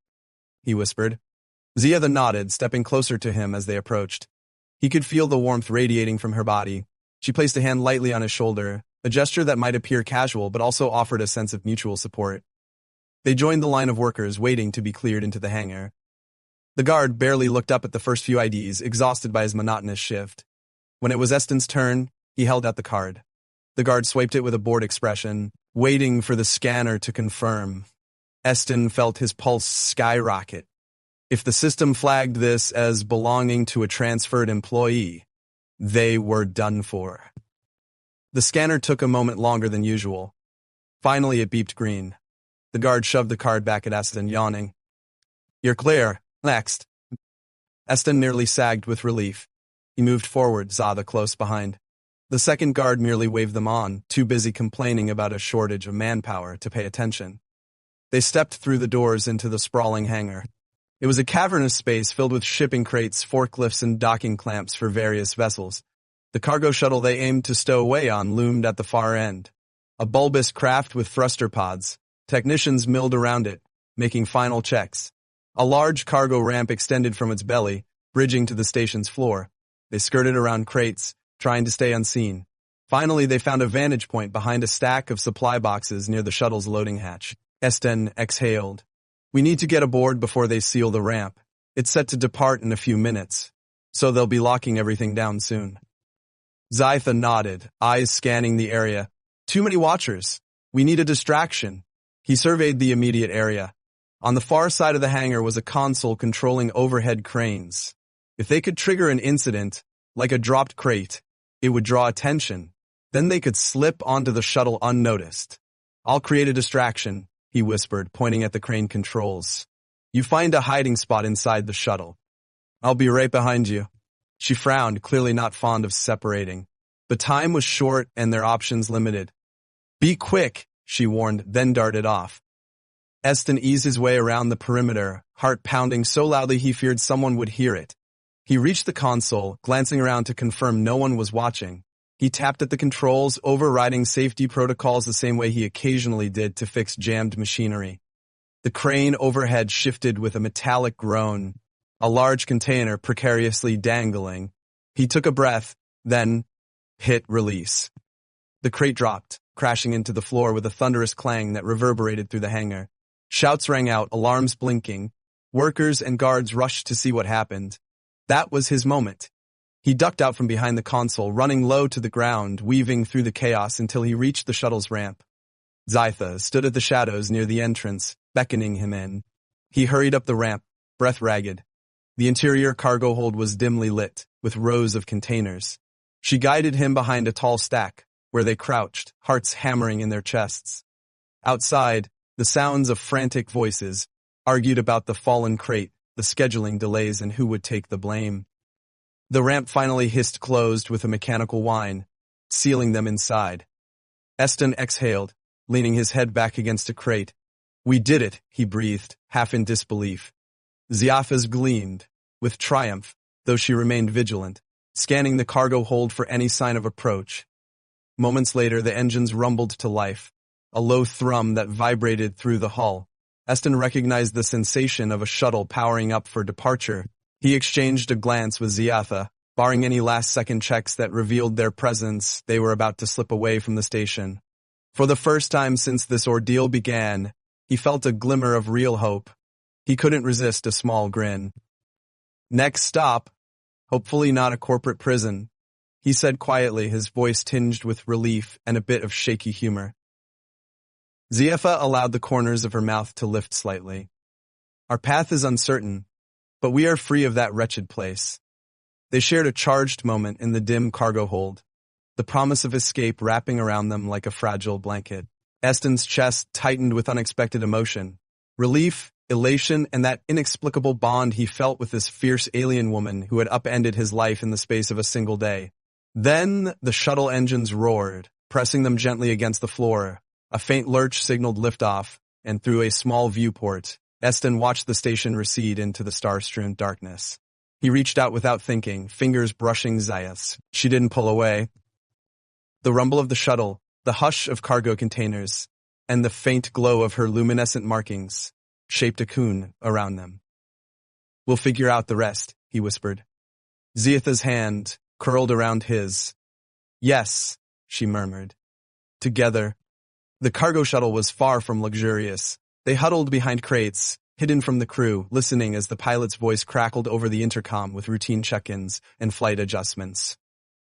He whispered. Zatha nodded, stepping closer to him as they approached. He could feel the warmth radiating from her body. She placed a hand lightly on his shoulder, a gesture that might appear casual but also offered a sense of mutual support. They joined the line of workers waiting to be cleared into the hangar. The guard barely looked up at the first few IDs, exhausted by his monotonous shift. When it was Eston's turn, he held out the card. The guard swiped it with a bored expression, waiting for the scanner to confirm. Eston felt his pulse skyrocket. If the system flagged this as belonging to a transferred employee, they were done for. The scanner took a moment longer than usual. Finally, it beeped green. The guard shoved the card back at Eston, yawning. You're clear. Next. Eston nearly sagged with relief. He moved forward, Zatha close behind. The second guard merely waved them on, too busy complaining about a shortage of manpower to pay attention. They stepped through the doors into the sprawling hangar. It was a cavernous space filled with shipping crates, forklifts, and docking clamps for various vessels. The cargo shuttle they aimed to stow away on loomed at the far end. A bulbous craft with thruster pods. Technicians milled around it, making final checks. A large cargo ramp extended from its belly, bridging to the station's floor. They skirted around crates, trying to stay unseen. Finally, they found a vantage point behind a stack of supply boxes near the shuttle's loading hatch. Esten exhaled. We need to get aboard before they seal the ramp. It's set to depart in a few minutes, so they'll be locking everything down soon. Zytha nodded, eyes scanning the area. Too many watchers. We need a distraction. He surveyed the immediate area. On the far side of the hangar was a console controlling overhead cranes. If they could trigger an incident, like a dropped crate, it would draw attention. Then they could slip onto the shuttle unnoticed. I'll create a distraction, he whispered, pointing at the crane controls. You find a hiding spot inside the shuttle. I'll be right behind you. She frowned, clearly not fond of separating. The time was short and their options limited. Be quick, she warned, then darted off. Esten eased his way around the perimeter, heart pounding so loudly he feared someone would hear it. He reached the console, glancing around to confirm no one was watching. He tapped at the controls, overriding safety protocols the same way he occasionally did to fix jammed machinery. The crane overhead shifted with a metallic groan, a large container precariously dangling. He took a breath, then hit release. The crate dropped, crashing into the floor with a thunderous clang that reverberated through the hangar. Shouts rang out, alarms blinking. Workers and guards rushed to see what happened. That was his moment. He ducked out from behind the console, running low to the ground, weaving through the chaos until he reached the shuttle's ramp. Zytha stood at the shadows near the entrance, beckoning him in. He hurried up the ramp, breath ragged. The interior cargo hold was dimly lit, with rows of containers. She guided him behind a tall stack, where they crouched, hearts hammering in their chests. Outside, the sounds of frantic voices argued about the fallen crate, the scheduling delays, and who would take the blame. The ramp finally hissed closed with a mechanical whine, sealing them inside. Esten exhaled, leaning his head back against a crate. We did it, he breathed, half in disbelief. Ziafa's gleamed, with triumph, though she remained vigilant, scanning the cargo hold for any sign of approach. Moments later, the engines rumbled to life, a low thrum that vibrated through the hull. Esten recognized the sensation of a shuttle powering up for departure. He exchanged a glance with Ziatha. Barring any last-second checks that revealed their presence, they were about to slip away from the station. For the first time since this ordeal began, he felt a glimmer of real hope. He couldn't resist a small grin. Next stop, hopefully not a corporate prison, he said quietly, his voice tinged with relief and a bit of shaky humor. Ziafa allowed the corners of her mouth to lift slightly. Our path is uncertain, but we are free of that wretched place. They shared a charged moment in the dim cargo hold, the promise of escape wrapping around them like a fragile blanket. Esten's chest tightened with unexpected emotion. Relief, elation, and that inexplicable bond he felt with this fierce alien woman who had upended his life in the space of a single day. Then the shuttle engines roared, pressing them gently against the floor. A faint lurch signaled liftoff, and through a small viewport, Esten watched the station recede into the star-strewn darkness. He reached out without thinking, fingers brushing Zayas. She didn't pull away. The rumble of the shuttle, the hush of cargo containers, and the faint glow of her luminescent markings shaped a cocoon around them. We'll figure out the rest, he whispered. Ziatha's hand curled around his. Yes, she murmured. Together. The cargo shuttle was far from luxurious. They huddled behind crates, hidden from the crew, listening as the pilot's voice crackled over the intercom with routine check-ins and flight adjustments.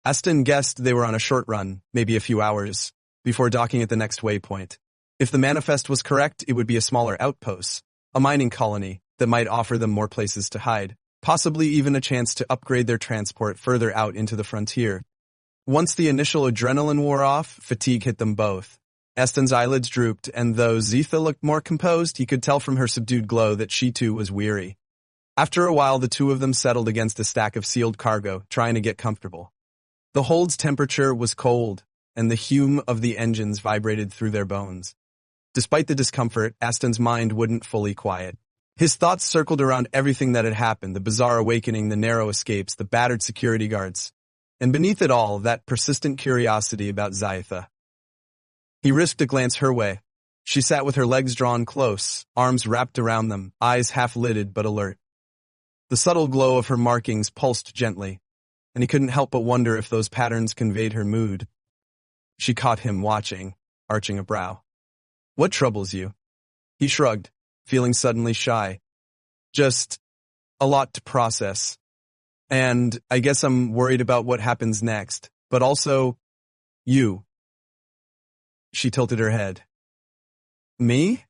Esten guessed they were on a short run, maybe a few hours, before docking at the next waypoint. If the manifest was correct, it would be a smaller outpost, a mining colony that might offer them more places to hide, possibly even a chance to upgrade their transport further out into the frontier. Once the initial adrenaline wore off, fatigue hit them both. Esten's eyelids drooped, and though Zytha looked more composed, he could tell from her subdued glow that she too was weary. After a while, the two of them settled against a stack of sealed cargo, trying to get comfortable. The hold's temperature was cold, and the hum of the engines vibrated through their bones. Despite the discomfort, Esten's mind wouldn't fully quiet. His thoughts circled around everything that had happened, the bizarre awakening, the narrow escapes, the battered security guards, and beneath it all, that persistent curiosity about Zytha. He risked a glance her way. She sat with her legs drawn close, arms wrapped around them, eyes half-lidded but alert. The subtle glow of her markings pulsed gently, and he couldn't help but wonder if those patterns conveyed her mood. She caught him watching, arching a brow. "What troubles you?" He shrugged, feeling suddenly shy. "Just a lot to process. And I guess I'm worried about what happens next, but also you." She tilted her head. "Me?"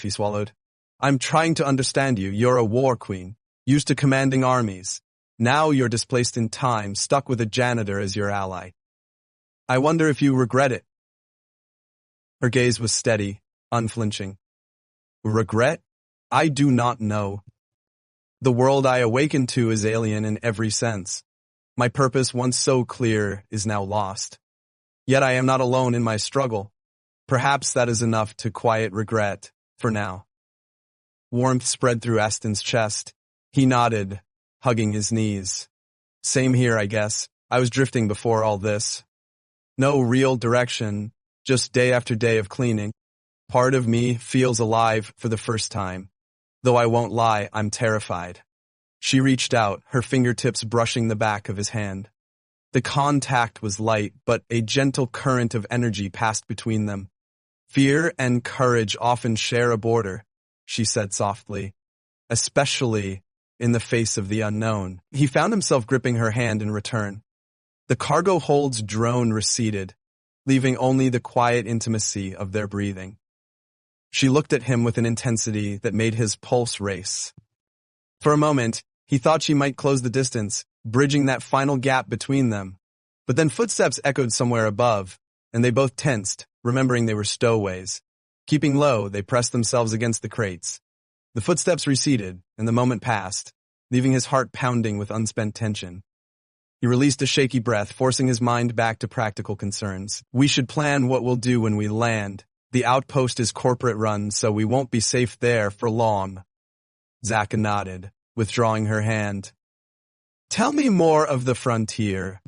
He swallowed. "I'm trying to understand you. You're a war queen, used to commanding armies. Now you're displaced in time, stuck with a janitor as your ally. I wonder if you regret it." Her gaze was steady, unflinching. "Regret? I do not know. The world I awakened to is alien in every sense. My purpose, once so clear, is now lost. Yet I am not alone in my struggle. Perhaps that is enough to quiet regret, for now." Warmth spread through Aston's chest. He nodded, hugging his knees. "Same here, I guess. I was drifting before all this. No real direction, just day after day of cleaning. Part of me feels alive for the first time. Though I won't lie, I'm terrified." She reached out, her fingertips brushing the back of his hand. The contact was light, but a gentle current of energy passed between them. "Fear and courage often share a border," she said softly, "especially in the face of the unknown." He found himself gripping her hand in return. The cargo hold's drone receded, leaving only the quiet intimacy of their breathing. She looked at him with an intensity that made his pulse race. For a moment, he thought she might close the distance, bridging that final gap between them. But then footsteps echoed somewhere above, and they both tensed, remembering they were stowaways. Keeping low, they pressed themselves against the crates. The footsteps receded, and the moment passed, leaving his heart pounding with unspent tension. He released a shaky breath, forcing his mind back to practical concerns. "We should plan what we'll do when we land. The outpost is corporate-run, so we won't be safe there for long." Zaka nodded, withdrawing her hand. "Tell me more of the frontier.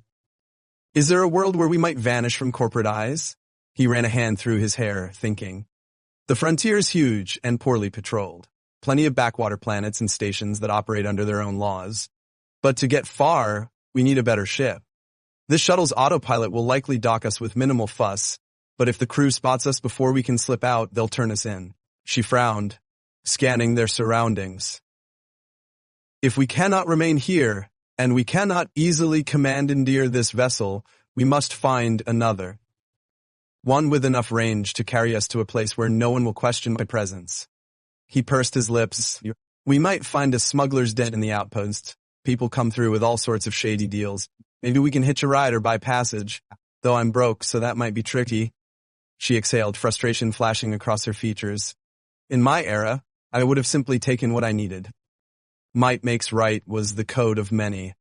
Is there a world where we might vanish from corporate eyes?" He ran a hand through his hair, thinking. "The frontier is huge and poorly patrolled. Plenty of backwater planets and stations that operate under their own laws. But to get far, we need a better ship. This shuttle's autopilot will likely dock us with minimal fuss, but if the crew spots us before we can slip out, they'll turn us in." She frowned, scanning their surroundings. "If we cannot remain here, and we cannot easily commandeer this vessel, we must find another. One with enough range to carry us to a place where no one will question my presence." He pursed his lips. "We might find a smuggler's den in the outpost. People come through with all sorts of shady deals. Maybe we can hitch a ride or buy passage, though I'm broke, so that might be tricky." She exhaled, frustration flashing across her features. "In my era, I would have simply taken what I needed. Might makes right was the code of many,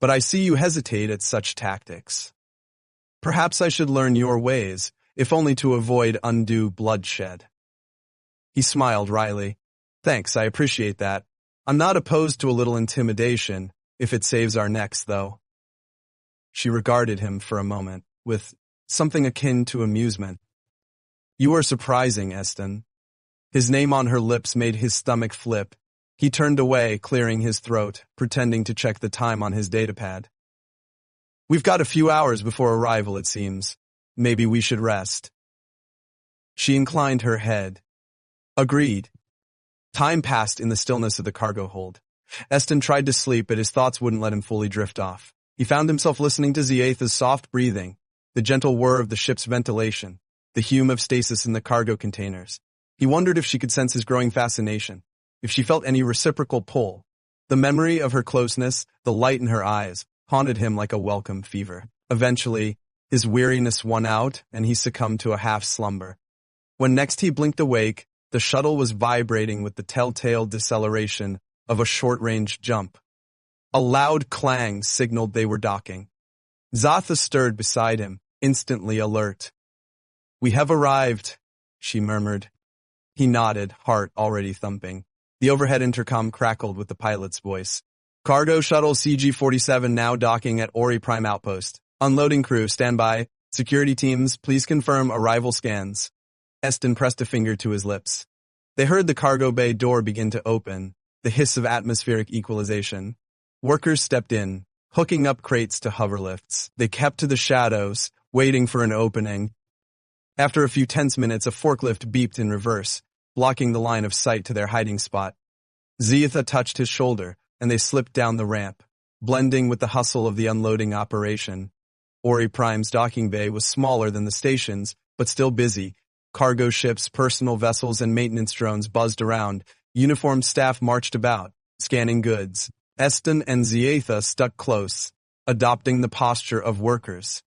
but I see you hesitate at such tactics. Perhaps I should learn your ways, if only to avoid undue bloodshed." He smiled wryly. "Thanks, I appreciate that. I'm not opposed to a little intimidation, if it saves our necks, though." She regarded him for a moment, with something akin to amusement. "You are surprising, Eston." His name on her lips made his stomach flip. He turned away, clearing his throat, pretending to check the time on his datapad. "We've got a few hours before arrival, it seems. Maybe we should rest." She inclined her head. "Agreed." Time passed in the stillness of the cargo hold. Eston tried to sleep, but his thoughts wouldn't let him fully drift off. He found himself listening to Zietha's soft breathing, the gentle whir of the ship's ventilation, the hum of stasis in the cargo containers. He wondered if she could sense his growing fascination, if she felt any reciprocal pull. The memory of her closeness, the light in her eyes, haunted him like a welcome fever. Eventually, his weariness won out, and he succumbed to a half-slumber. When next he blinked awake, the shuttle was vibrating with the telltale deceleration of a short-range jump. A loud clang signaled they were docking. Zatha stirred beside him, instantly alert. "We have arrived," she murmured. He nodded, heart already thumping. The overhead intercom crackled with the pilot's voice. "Cargo shuttle CG-47 now docking at Ori Prime Outpost. Unloading crew, stand by. Security teams, please confirm arrival scans." Eston pressed a finger to his lips. They heard the cargo bay door begin to open, the hiss of atmospheric equalization. Workers stepped in, hooking up crates to hoverlifts. They kept to the shadows, waiting for an opening. After a few tense minutes, a forklift beeped in reverse, blocking the line of sight to their hiding spot. Zeitha touched his shoulder, and they slipped down the ramp, blending with the hustle of the unloading operation. Ori Prime's docking bay was smaller than the station's, but still busy. Cargo ships, personal vessels, and maintenance drones buzzed around. Uniformed staff marched about, scanning goods. Eston and Zeitha stuck close, adopting the posture of workers.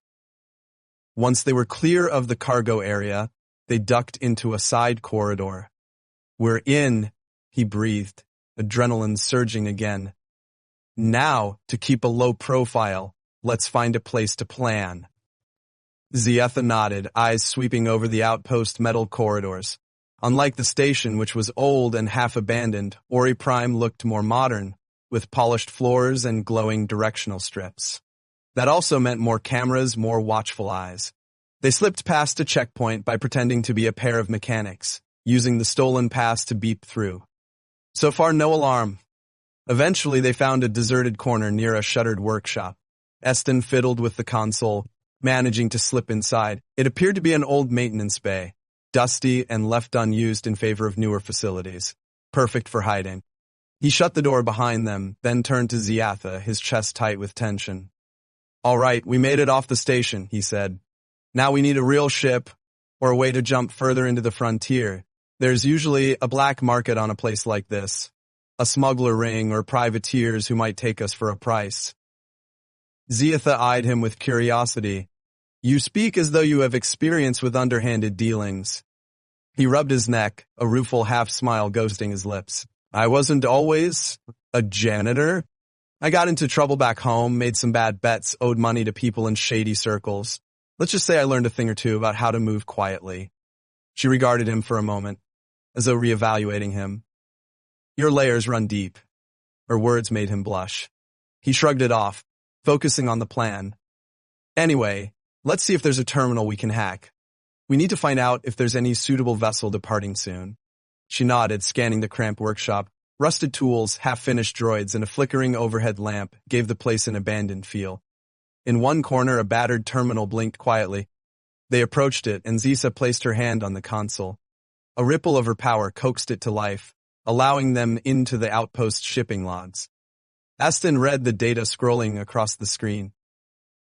Once they were clear of the cargo area, they ducked into a side corridor. "We're in," he breathed, adrenaline surging again. "Now, to keep a low profile, let's find a place to plan." Zeitha nodded, eyes sweeping over the outpost metal corridors. Unlike the station, which was old and half-abandoned, Ori Prime looked more modern, with polished floors and glowing directional strips. That also meant more cameras, more watchful eyes. They slipped past a checkpoint by pretending to be a pair of mechanics, using the stolen pass to beep through. So far, no alarm. Eventually, they found a deserted corner near a shuttered workshop. Eston fiddled with the console, managing to slip inside. It appeared to be an old maintenance bay, dusty and left unused in favor of newer facilities. Perfect for hiding. He shut the door behind them, then turned to Zeitha, his chest tight with tension. "All right, we made it off the station," he said. "Now we need a real ship, or a way to jump further into the frontier. There's usually a black market on a place like this. A smuggler ring or privateers who might take us for a price." Zeitha eyed him with curiosity. "You speak as though you have experience with underhanded dealings." He rubbed his neck, a rueful half-smile ghosting his lips. "I wasn't always a janitor. I got into trouble back home, made some bad bets, owed money to people in shady circles. Let's just say I learned a thing or two about how to move quietly." She regarded him for a moment, as though reevaluating him. "Your layers run deep." Her words made him blush. He shrugged it off, focusing on the plan. "Anyway, let's see if there's a terminal we can hack. We need to find out if there's any suitable vessel departing soon." She nodded, scanning the cramped workshop. Rusted tools, half-finished droids, and a flickering overhead lamp gave the place an abandoned feel. In one corner, a battered terminal blinked quietly. They approached it, and Zeitha placed her hand on the console. A ripple of her power coaxed it to life, allowing them into the outpost shipping logs. Aston read the data scrolling across the screen.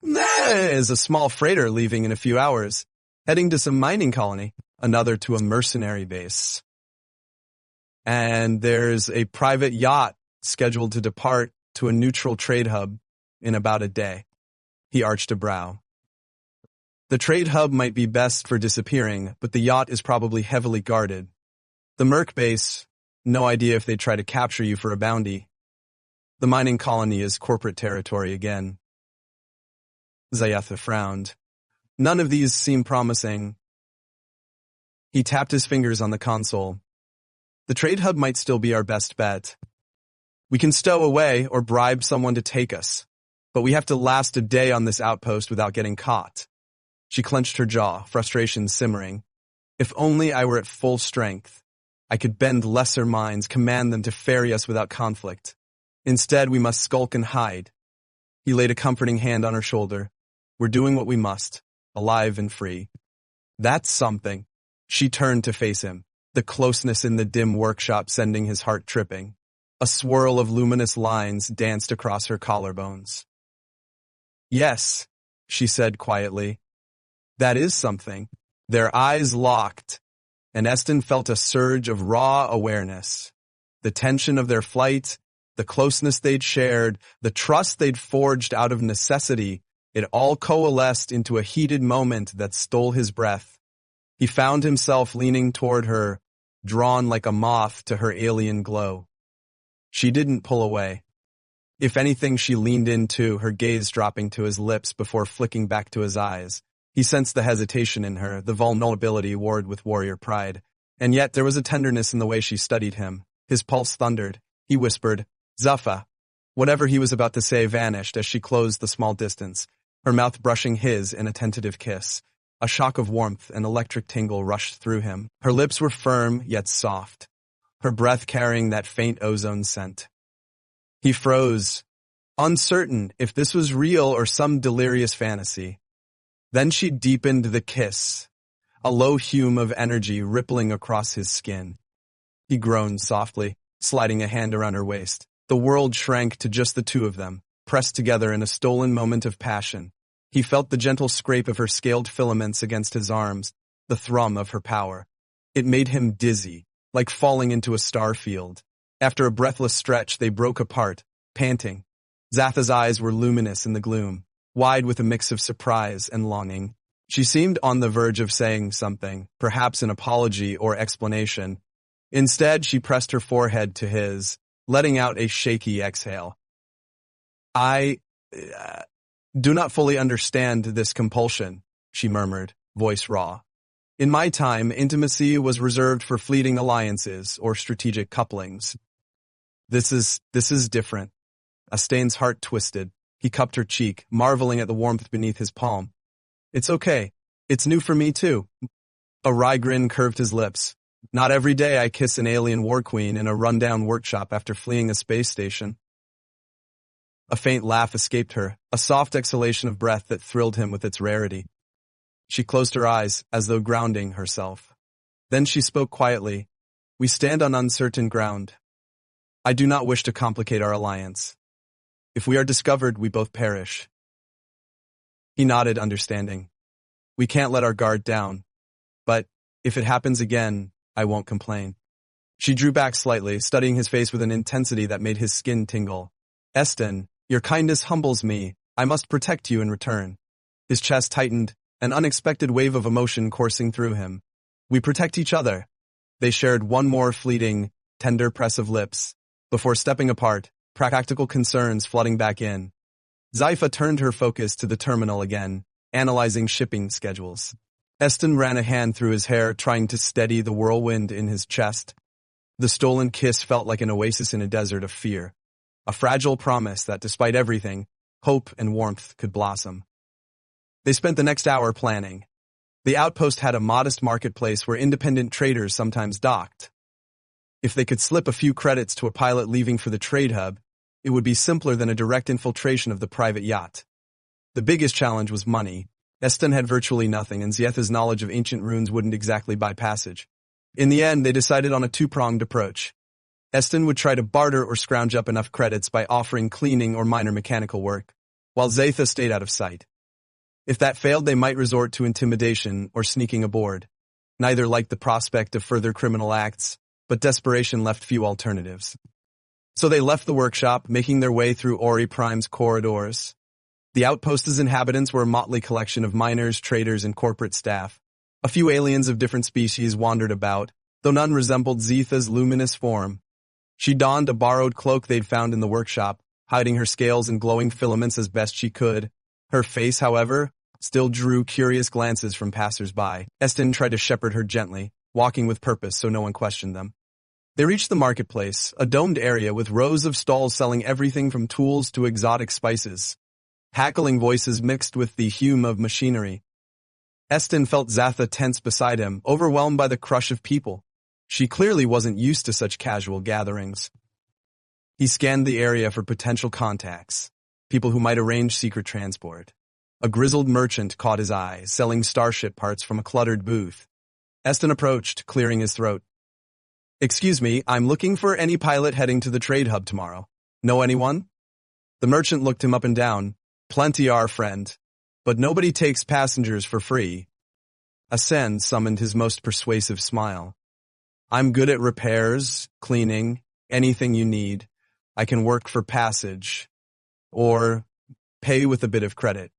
"There is a small freighter leaving in a few hours, heading to some mining colony, another to a mercenary base. And there's a private yacht scheduled to depart to a neutral trade hub in about a day." He arched a brow. "The trade hub might be best for disappearing, but the yacht is probably heavily guarded. The Merc base, no idea if they'd try to capture you for a bounty. The mining colony is corporate territory again." Zeitha frowned. None of these seemed promising. He tapped his fingers on the console. "The trade hub might still be our best bet. We can stow away or bribe someone to take us, but we have to last a day on this outpost without getting caught." She clenched her jaw, frustration simmering. "If only I were at full strength. I could bend lesser minds, command them to ferry us without conflict. Instead, we must skulk and hide." He laid a comforting hand on her shoulder. "We're doing what we must, alive and free." "That's something." She turned to face him, the closeness in the dim workshop sending his heart tripping. A swirl of luminous lines danced across her collarbones. "Yes," she said quietly. "That is something." Their eyes locked, and Eston felt a surge of raw awareness. The tension of their flight, the closeness they'd shared, the trust they'd forged out of necessity, it all coalesced into a heated moment that stole his breath. He found himself leaning toward her, drawn like a moth to her alien glow. She didn't pull away. If anything, she leaned in too, her gaze dropping to his lips before flicking back to his eyes. He sensed the hesitation in her, the vulnerability warred with warrior pride. And yet there was a tenderness in the way she studied him. His pulse thundered. He whispered, "Zuffa." Whatever he was about to say vanished as she closed the small distance, her mouth brushing his in a tentative kiss. A shock of warmth and electric tingle rushed through him. Her lips were firm, yet soft. her breath carrying that faint ozone scent. He froze, uncertain if this was real or some delirious fantasy. Then she deepened the kiss, a low hume of energy rippling across his skin. He groaned softly, sliding a hand around her waist. The world shrank to just the two of them, pressed together in a stolen moment of passion. He felt the gentle scrape of her scaled filaments against his arms, the thrum of her power. It made him dizzy, like falling into a star field. After a breathless stretch, they broke apart, panting. Zatha's eyes were luminous in the gloom, wide with a mix of surprise and longing. She seemed on the verge of saying something, perhaps an apology or explanation. Instead, she pressed her forehead to his, letting out a shaky exhale. I do not fully understand this compulsion, she murmured, voice raw. In my time, intimacy was reserved for fleeting alliances or strategic couplings. This is different. Astain's heart twisted. He cupped her cheek, marveling at the warmth beneath his palm. It's okay. It's new for me, too. A wry grin curved his lips. Not every day I kiss an alien war queen in a rundown workshop after fleeing a space station. A faint laugh escaped her, a soft exhalation of breath that thrilled him with its rarity. She closed her eyes, as though grounding herself. Then she spoke quietly. We stand on uncertain ground. I do not wish to complicate our alliance. If we are discovered, we both perish. He nodded, understanding. We can't let our guard down. But, if it happens again, I won't complain. She drew back slightly, studying his face with an intensity that made his skin tingle. Eston, your kindness humbles me. I must protect you in return. His chest tightened, an unexpected wave of emotion coursing through him. We protect each other. They shared one more fleeting, tender press of lips, before stepping apart, practical concerns flooding back in. Zypha turned her focus to the terminal again, analyzing shipping schedules. Eston ran a hand through his hair, trying to steady the whirlwind in his chest. The stolen kiss felt like an oasis in a desert of fear, a fragile promise that, despite everything, hope and warmth could blossom. They spent the next hour planning. The outpost had a modest marketplace where independent traders sometimes docked. If they could slip a few credits to a pilot leaving for the trade hub, it would be simpler than a direct infiltration of the private yacht. The biggest challenge was money. Eston had virtually nothing, and Zietha's knowledge of ancient runes wouldn't exactly buy passage. In the end, they decided on a two-pronged approach. Eston would try to barter or scrounge up enough credits by offering cleaning or minor mechanical work, while Zyetha stayed out of sight. If that failed, they might resort to intimidation or sneaking aboard. Neither liked the prospect of further criminal acts, but desperation left few alternatives. So they left the workshop, making their way through Ori Prime's corridors. The outpost's inhabitants were a motley collection of miners, traders, and corporate staff. A few aliens of different species wandered about, though none resembled Zetha's luminous form. She donned a borrowed cloak they'd found in the workshop, hiding her scales and glowing filaments as best she could. Her face, however, still drew curious glances from passers-by. Eston tried to shepherd her gently, walking with purpose so no one questioned them. They reached the marketplace, a domed area with rows of stalls selling everything from tools to exotic spices. Hackling voices mixed with the hum of machinery. Eston felt Zatha tense beside him, overwhelmed by the crush of people. She clearly wasn't used to such casual gatherings. He scanned the area for potential contacts, people who might arrange secret transport. A grizzled merchant caught his eye, selling starship parts from a cluttered booth. Eston approached, clearing his throat. Excuse me, I'm looking for any pilot heading to the trade hub tomorrow. Know anyone? The merchant looked him up and down. Plenty are, friend. But nobody takes passengers for free. Ascend summoned his most persuasive smile. I'm good at repairs, cleaning, anything you need. I can work for passage. Or pay with a bit of credit.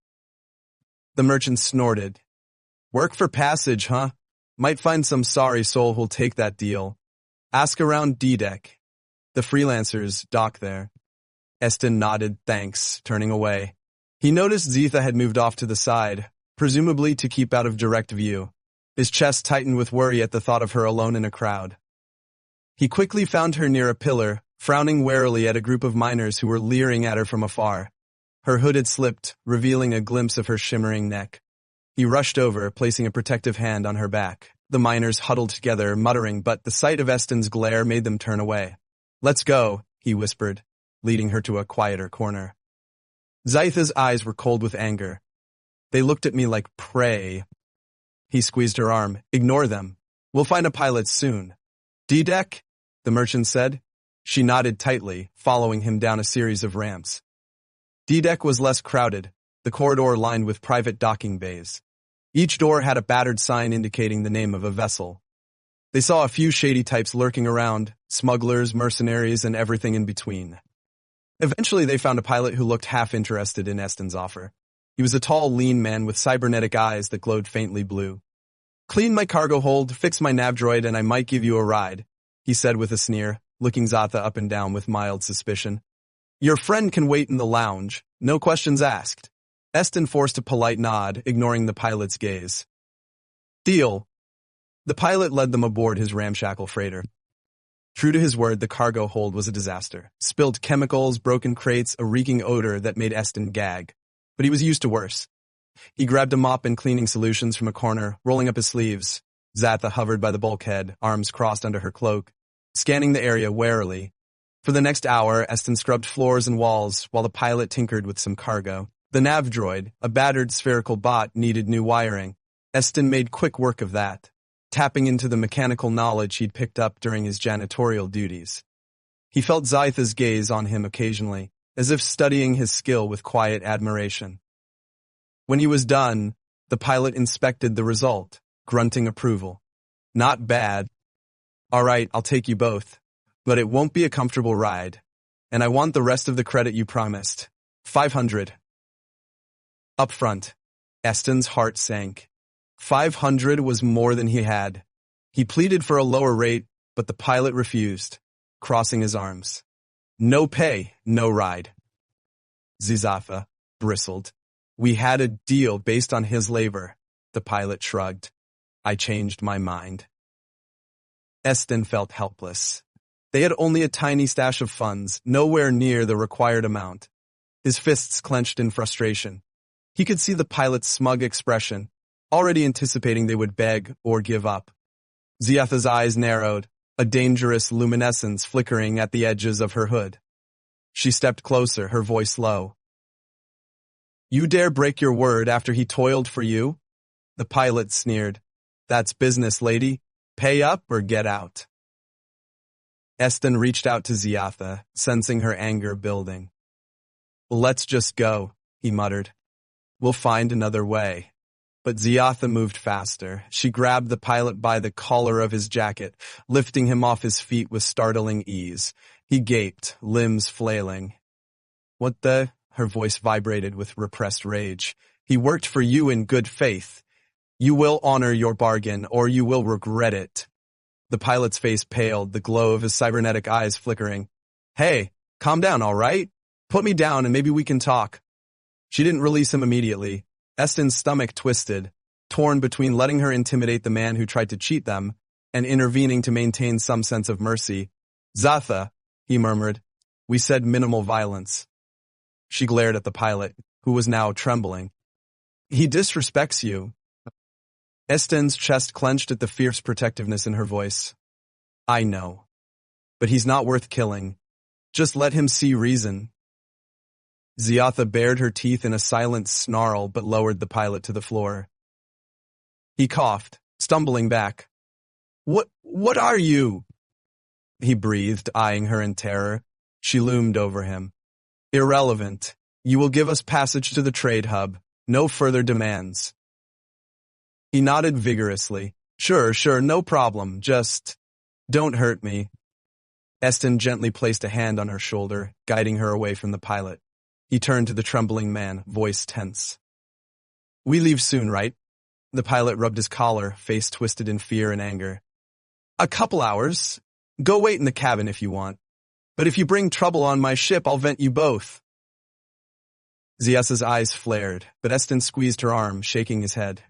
The merchant snorted. Work for passage, huh? Might find some sorry soul who'll take that deal. Ask around D-Deck. The freelancers dock there. Eston nodded, thanks, turning away. He noticed Zetha had moved off to the side, presumably to keep out of direct view. His chest tightened with worry at the thought of her alone in a crowd. He quickly found her near a pillar, frowning warily at a group of miners who were leering at her from afar. Her hood had slipped, revealing a glimpse of her shimmering neck. He rushed over, placing a protective hand on her back. The miners huddled together, muttering, but the sight of Eston's glare made them turn away. "Let's go," he whispered, leading her to a quieter corner. Zytha's eyes were cold with anger. "They looked at me like prey." He squeezed her arm. "Ignore them. We'll find a pilot soon." "D-deck?" the merchant said. She nodded tightly, following him down a series of ramps. D-deck was less crowded, the corridor lined with private docking bays. Each door had a battered sign indicating the name of a vessel. They saw a few shady types lurking around, smugglers, mercenaries, and everything in between. Eventually they found a pilot who looked half interested in Eston's offer. He was a tall, lean man with cybernetic eyes that glowed faintly blue. "Clean my cargo hold, fix my nav droid, and I might give you a ride," he said with a sneer, looking Zatha up and down with mild suspicion. "Your friend can wait in the lounge. No questions asked." Eston forced a polite nod, ignoring the pilot's gaze. "Deal." The pilot led them aboard his ramshackle freighter. True to his word, the cargo hold was a disaster. Spilled chemicals, broken crates, a reeking odor that made Eston gag. But he was used to worse. He grabbed a mop and cleaning solutions from a corner, rolling up his sleeves. Zatha hovered by the bulkhead, arms crossed under her cloak, scanning the area warily. For the next hour, Eston scrubbed floors and walls while the pilot tinkered with some cargo. The nav droid, a battered spherical bot, needed new wiring. Eston made quick work of that, tapping into the mechanical knowledge he'd picked up during his janitorial duties. He felt Zytha's gaze on him occasionally, as if studying his skill with quiet admiration. When he was done, the pilot inspected the result, grunting approval. "Not bad. All right, I'll take you both. But it won't be a comfortable ride. And I want the rest of the credit you promised. 500. Up front. Eston's heart sank. 500 was more than he had. He pleaded for a lower rate, but the pilot refused, crossing his arms. "No pay, no ride." Zizatha bristled. "We had a deal based on his labor." The pilot shrugged. "I changed my mind." Eston felt helpless. They had only a tiny stash of funds, nowhere near the required amount. His fists clenched in frustration. He could see the pilot's smug expression, already anticipating they would beg or give up. Ziatha's eyes narrowed, a dangerous luminescence flickering at the edges of her hood. She stepped closer, her voice low. "You dare break your word after he toiled for you?" The pilot sneered. "That's business, lady. Pay up or get out." Eston reached out to Ziatha, sensing her anger building. "Let's just go," he muttered. "We'll find another way." But Ziatha moved faster. She grabbed the pilot by the collar of his jacket, lifting him off his feet with startling ease. He gaped, limbs flailing. "What the?" Her voice vibrated with repressed rage. "He worked for you in good faith. You will honor your bargain, or you will regret it." The pilot's face paled, the glow of his cybernetic eyes flickering. "Hey, calm down, all right? Put me down and maybe we can talk." She didn't release him immediately. Eston's stomach twisted, torn between letting her intimidate the man who tried to cheat them and intervening to maintain some sense of mercy. "Zatha," he murmured. "We said minimal violence." She glared at the pilot, who was now trembling. "He disrespects you." Eston's chest clenched at the fierce protectiveness in her voice. "I know. But he's not worth killing. Just let him see reason." Ziatha bared her teeth in a silent snarl but lowered the pilot to the floor. He coughed, stumbling back. What are you?" he breathed, eyeing her in terror. She loomed over him. "Irrelevant. You will give us passage to the trade hub. No further demands." He nodded vigorously. Sure, no problem. Just don't hurt me." Eston gently placed a hand on her shoulder, guiding her away from the pilot. He turned to the trembling man, voice tense. "We leave soon, right?" The pilot rubbed his collar, face twisted in fear and anger. "A couple hours. Go wait in the cabin if you want. But if you bring trouble on my ship, I'll vent you both." Ziasa's eyes flared, but Eston squeezed her arm, shaking his head.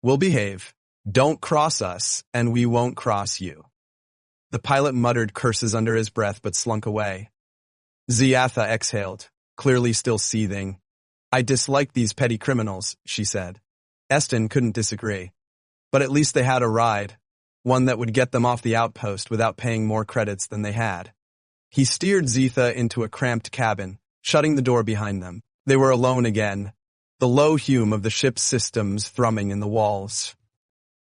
"We'll behave. Don't cross us, and we won't cross you." The pilot muttered curses under his breath but slunk away. Ziatha exhaled, clearly still seething. "I dislike these petty criminals," she said. Eston couldn't disagree. But at least they had a ride, one that would get them off the outpost without paying more credits than they had. He steered Zetha into a cramped cabin, shutting the door behind them. They were alone again, the low hum of the ship's systems thrumming in the walls.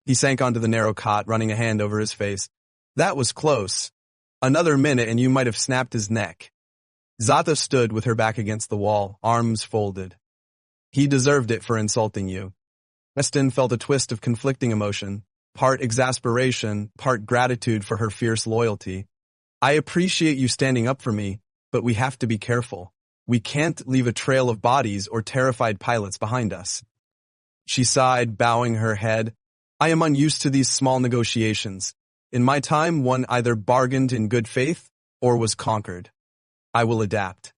He sank onto the narrow cot, running a hand over his face. That was close. Another minute and you might have snapped his neck. Zetha stood with her back against the wall, arms folded. He deserved it for insulting you. Eston felt a twist of conflicting emotion, part exasperation, part gratitude for her fierce loyalty. I appreciate you standing up for me, but we have to be careful. We can't leave a trail of bodies or terrified pilots behind us. She sighed, bowing her head. I am unused to these small negotiations. In my time, one either bargained in good faith or was conquered. I will adapt.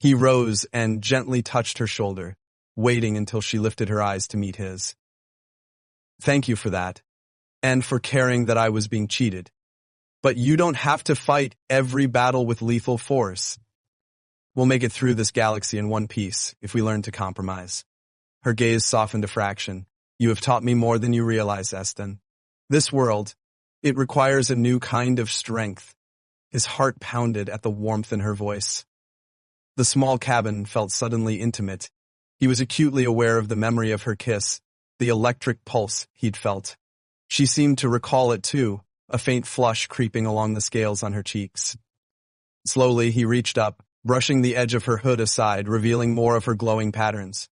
He rose and gently touched her shoulder, waiting until she lifted her eyes to meet his. Thank you for that, and for caring that I was being cheated. But you don't have to fight every battle with lethal force. We'll make it through this galaxy in one piece if we learn to compromise. Her gaze softened a fraction. You have taught me more than you realize, Eston. This world, it requires a new kind of strength. His heart pounded at the warmth in her voice. The small cabin felt suddenly intimate. He was acutely aware of the memory of her kiss, the electric pulse he'd felt. She seemed to recall it too, a faint flush creeping along the scales on her cheeks. Slowly, he reached up, brushing the edge of her hood aside, revealing more of her glowing patterns.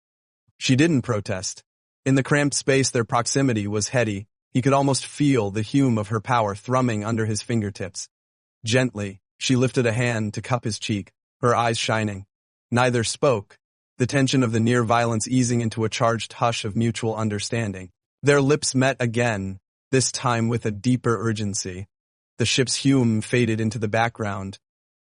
She didn't protest. In the cramped space, their proximity was heady. He could almost feel the hum of her power thrumming under his fingertips. Gently, she lifted a hand to cup his cheek, her eyes shining. Neither spoke, the tension of the near violence easing into a charged hush of mutual understanding. Their lips met again, this time with a deeper urgency. The ship's hum faded into the background,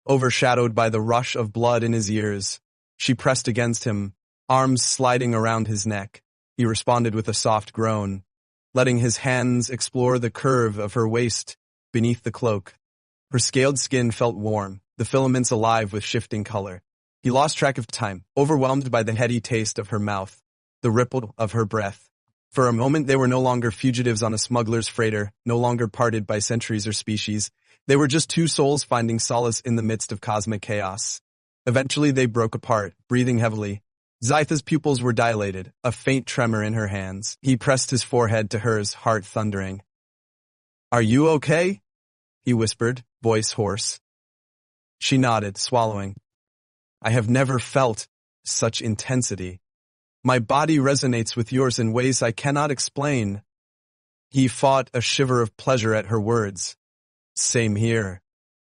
overshadowed by the rush of blood in his ears. She pressed against him, arms sliding around his neck. He responded with a soft groan, letting his hands explore the curve of her waist beneath the cloak. Her scaled skin felt warm, the filaments alive with shifting color. He lost track of time, overwhelmed by the heady taste of her mouth, the ripple of her breath. For a moment they were no longer fugitives on a smuggler's freighter, no longer parted by centuries or species. They were just two souls finding solace in the midst of cosmic chaos. Eventually they broke apart, breathing heavily. Zetha's pupils were dilated, a faint tremor in her hands. He pressed his forehead to hers, heart thundering. Are you okay? He whispered, voice hoarse. She nodded, swallowing. I have never felt such intensity. My body resonates with yours in ways I cannot explain. He fought a shiver of pleasure at her words. Same here.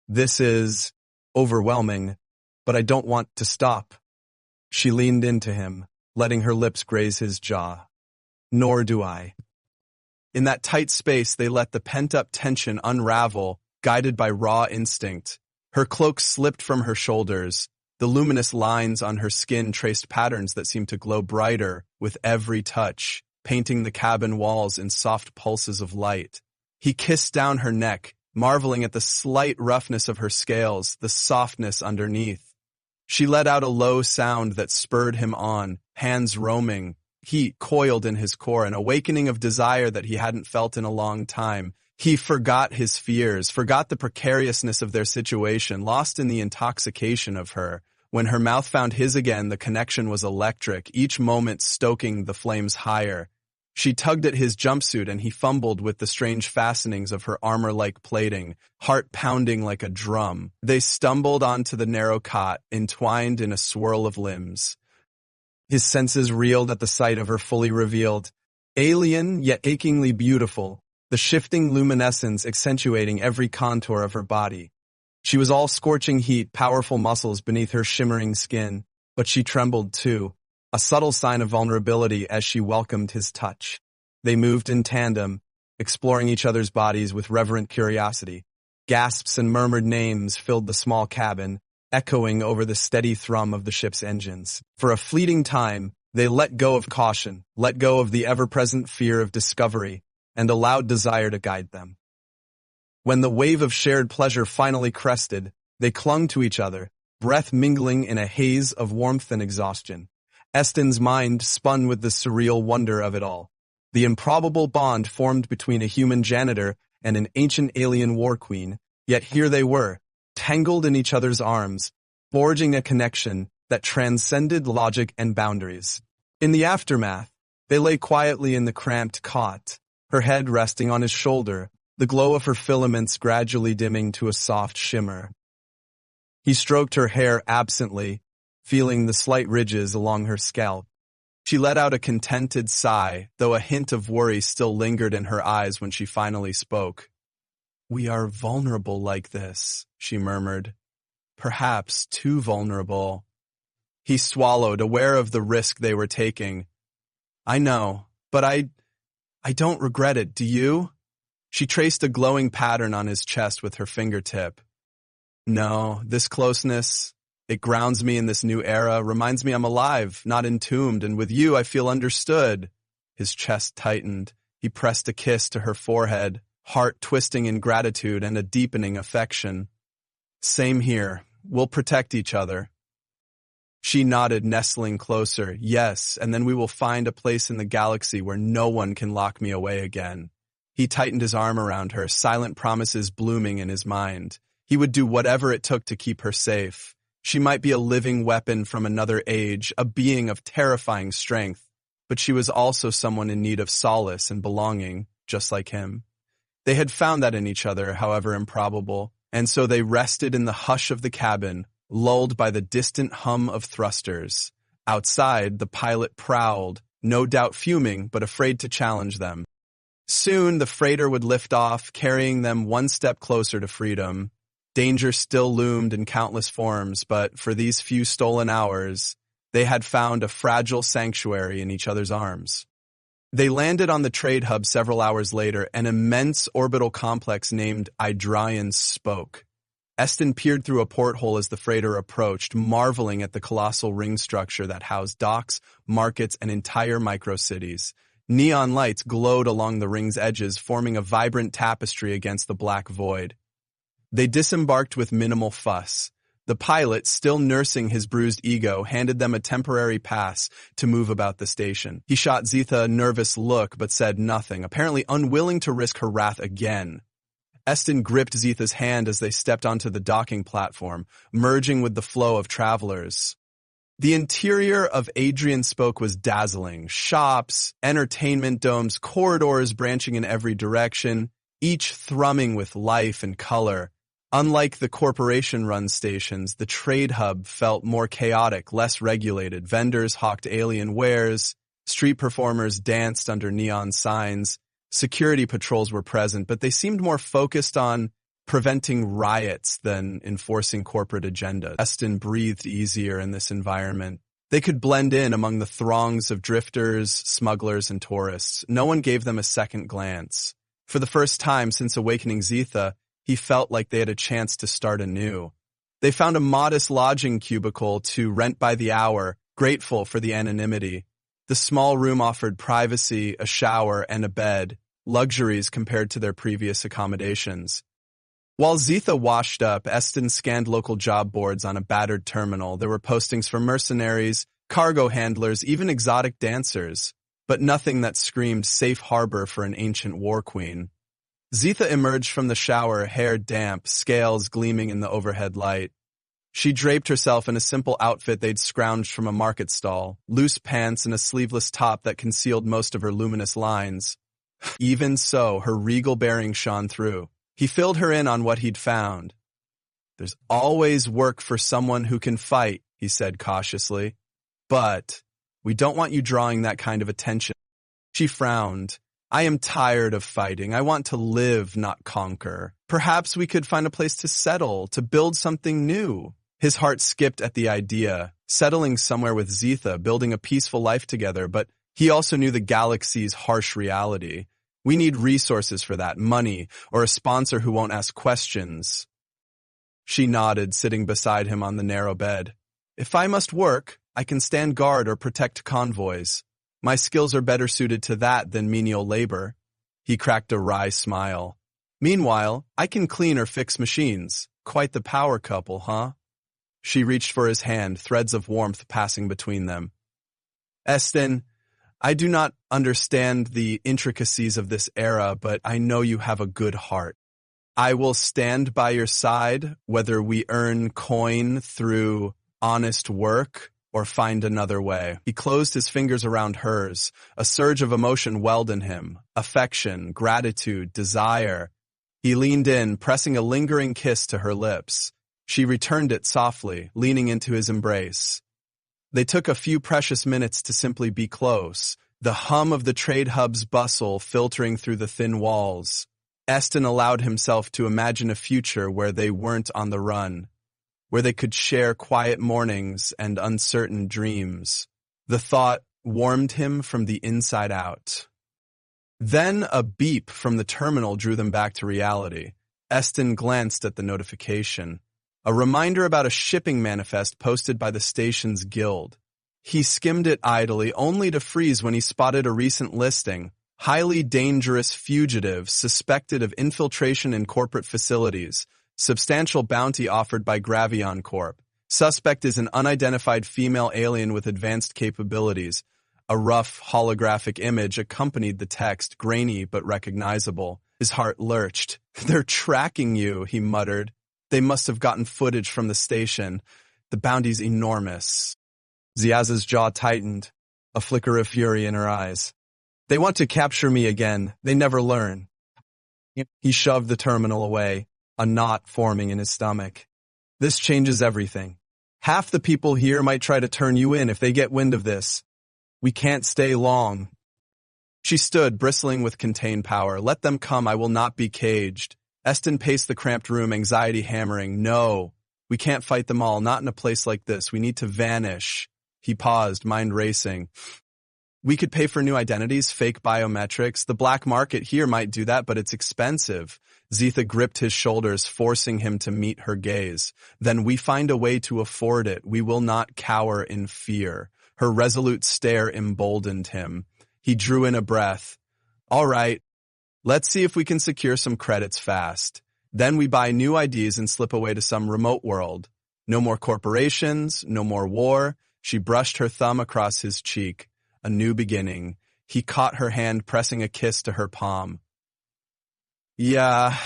This is overwhelming, but I don't want to stop. She leaned into him, letting her lips graze his jaw. Nor do I. In that tight space, they let the pent-up tension unravel, guided by raw instinct. Her cloak slipped from her shoulders. The luminous lines on her skin traced patterns that seemed to glow brighter with every touch, painting the cabin walls in soft pulses of light. He kissed down her neck, marveling at the slight roughness of her scales, the softness underneath. She let out a low sound that spurred him on, hands roaming, heat coiled in his core, an awakening of desire that he hadn't felt in a long time. He forgot his fears, forgot the precariousness of their situation, lost in the intoxication of her. When her mouth found his again, the connection was electric, each moment stoking the flames higher. She tugged at his jumpsuit and he fumbled with the strange fastenings of her armor-like plating, heart pounding like a drum. They stumbled onto the narrow cot, entwined in a swirl of limbs. His senses reeled at the sight of her fully revealed, alien yet achingly beautiful, the shifting luminescence accentuating every contour of her body. She was all scorching heat, powerful muscles beneath her shimmering skin, but she trembled too, a subtle sign of vulnerability as she welcomed his touch. They moved in tandem, exploring each other's bodies with reverent curiosity. Gasps and murmured names filled the small cabin, echoing over the steady thrum of the ship's engines. For a fleeting time, they let go of caution, let go of the ever-present fear of discovery, and allowed desire to guide them. When the wave of shared pleasure finally crested, they clung to each other, breath mingling in a haze of warmth and exhaustion. Eston's mind spun with the surreal wonder of it all. The improbable bond formed between a human janitor and an ancient alien war queen, yet here they were, tangled in each other's arms, forging a connection that transcended logic and boundaries. In the aftermath, they lay quietly in the cramped cot, her head resting on his shoulder, the glow of her filaments gradually dimming to a soft shimmer. He stroked her hair absently, feeling the slight ridges along her scalp. She let out a contented sigh, though a hint of worry still lingered in her eyes when she finally spoke. "We are vulnerable like this," she murmured. "Perhaps too vulnerable." He swallowed, aware of the risk they were taking. "I know, but I don't regret it, do you?" She traced a glowing pattern on his chest with her fingertip. "No, this closeness, it grounds me in this new era, reminds me I'm alive, not entombed, and with you I feel understood." His chest tightened. He pressed a kiss to her forehead, heart twisting in gratitude and a deepening affection. "Same here. We'll protect each other." She nodded, nestling closer. "Yes, and then we will find a place in the galaxy where no one can lock me away again." He tightened his arm around her, silent promises blooming in his mind. He would do whatever it took to keep her safe. She might be a living weapon from another age, a being of terrifying strength, but she was also someone in need of solace and belonging, just like him. They had found that in each other, however improbable, and so they rested in the hush of the cabin, lulled by the distant hum of thrusters. Outside, the pilot prowled, no doubt fuming, but afraid to challenge them. Soon, the freighter would lift off, carrying them one step closer to freedom. Danger still loomed in countless forms, but for these few stolen hours, they had found a fragile sanctuary in each other's arms. They landed on the trade hub several hours later, an immense orbital complex named Idrian's Spoke. Eston peered through a porthole as the freighter approached, marveling at the colossal ring structure that housed docks, markets, and entire micro-cities. Neon lights glowed along the ring's edges, forming a vibrant tapestry against the black void. They disembarked with minimal fuss. The pilot, still nursing his bruised ego, handed them a temporary pass to move about the station. He shot Zitha a nervous look but said nothing, apparently unwilling to risk her wrath again. Eston gripped Zitha's hand as they stepped onto the docking platform, merging with the flow of travelers. The interior of Adrian's Spoke was dazzling. Shops, entertainment domes, corridors branching in every direction, each thrumming with life and color. Unlike the corporation-run stations, the trade hub felt more chaotic, less regulated. Vendors hawked alien wares, street performers danced under neon signs, security patrols were present, but they seemed more focused on preventing riots than enforcing corporate agendas. Eston breathed easier in this environment. They could blend in among the throngs of drifters, smugglers, and tourists. No one gave them a second glance. For the first time since awakening Zitha, he felt like they had a chance to start anew. They found a modest lodging cubicle to rent by the hour, grateful for the anonymity. The small room offered privacy, a shower, and a bed, luxuries compared to their previous accommodations. While Zitha washed up, Eston scanned local job boards on a battered terminal. There were postings for mercenaries, cargo handlers, even exotic dancers, but nothing that screamed safe harbor for an ancient war queen. Zitha emerged from the shower, hair damp, scales gleaming in the overhead light. She draped herself in a simple outfit they'd scrounged from a market stall, loose pants and a sleeveless top that concealed most of her luminous lines. Even so, her regal bearing shone through. He filled her in on what he'd found. "There's always work for someone who can fight," he said cautiously. "But we don't want you drawing that kind of attention." She frowned. "I am tired of fighting. I want to live, not conquer. Perhaps we could find a place to settle, to build something new." His heart skipped at the idea, settling somewhere with Zitha, building a peaceful life together, but he also knew the galaxy's harsh reality. We need resources for that, money, or a sponsor who won't ask questions. She nodded, sitting beside him on the narrow bed. "If I must work, I can stand guard or protect convoys. My skills are better suited to that than menial labor." He cracked a wry smile. "Meanwhile, I can clean or fix machines. Quite the power couple, huh?" She reached for his hand, threads of warmth passing between them. "Eston, I do not understand the intricacies of this era, but I know you have a good heart. I will stand by your side, whether we earn coin through honest work or find another way. He closed his fingers around hers. A surge of emotion welled in him. Affection, gratitude, desire. He leaned in, pressing a lingering kiss to her lips. She returned it softly, leaning into his embrace. They took a few precious minutes to simply be close, the hum of the trade hub's bustle filtering through the thin walls. Eston allowed himself to imagine a future where they weren't on the run, where they could share quiet mornings and uncertain dreams. The thought warmed him from the inside out. Then a beep from the terminal drew them back to reality. Eston glanced at the notification. A reminder about a shipping manifest posted by the station's guild. He skimmed it idly, only to freeze when he spotted a recent listing. Highly dangerous fugitive suspected of infiltration in corporate facilities. Substantial bounty offered by Gravion Corp. Suspect is an unidentified female alien with advanced capabilities. A rough holographic image accompanied the text, grainy but recognizable. His heart lurched. "They're tracking you," he muttered. "They must have gotten footage from the station. The bounty's enormous." Ziaza's jaw tightened, a flicker of fury in her eyes. "They want to capture me again. They never learn." He shoved the terminal away, a knot forming in his stomach. "This changes everything. Half the people here might try to turn you in if they get wind of this. We can't stay long." She stood, bristling with contained power. "Let them come. I will not be caged." Eston paced the cramped room, anxiety hammering. "No, we can't fight them all, not in a place like this. We need to vanish." He paused, mind racing. "We could pay for new identities, fake biometrics. The black market here might do that, but it's expensive." Zitha gripped his shoulders, forcing him to meet her gaze. "Then we find a way to afford it. We will not cower in fear." Her resolute stare emboldened him. He drew in a breath. "All right, let's see if we can secure some credits fast. Then we buy new IDs and slip away to some remote world. No more corporations, no more war." She brushed her thumb across his cheek. A new beginning. He caught her hand, pressing a kiss to her palm. "Yeah."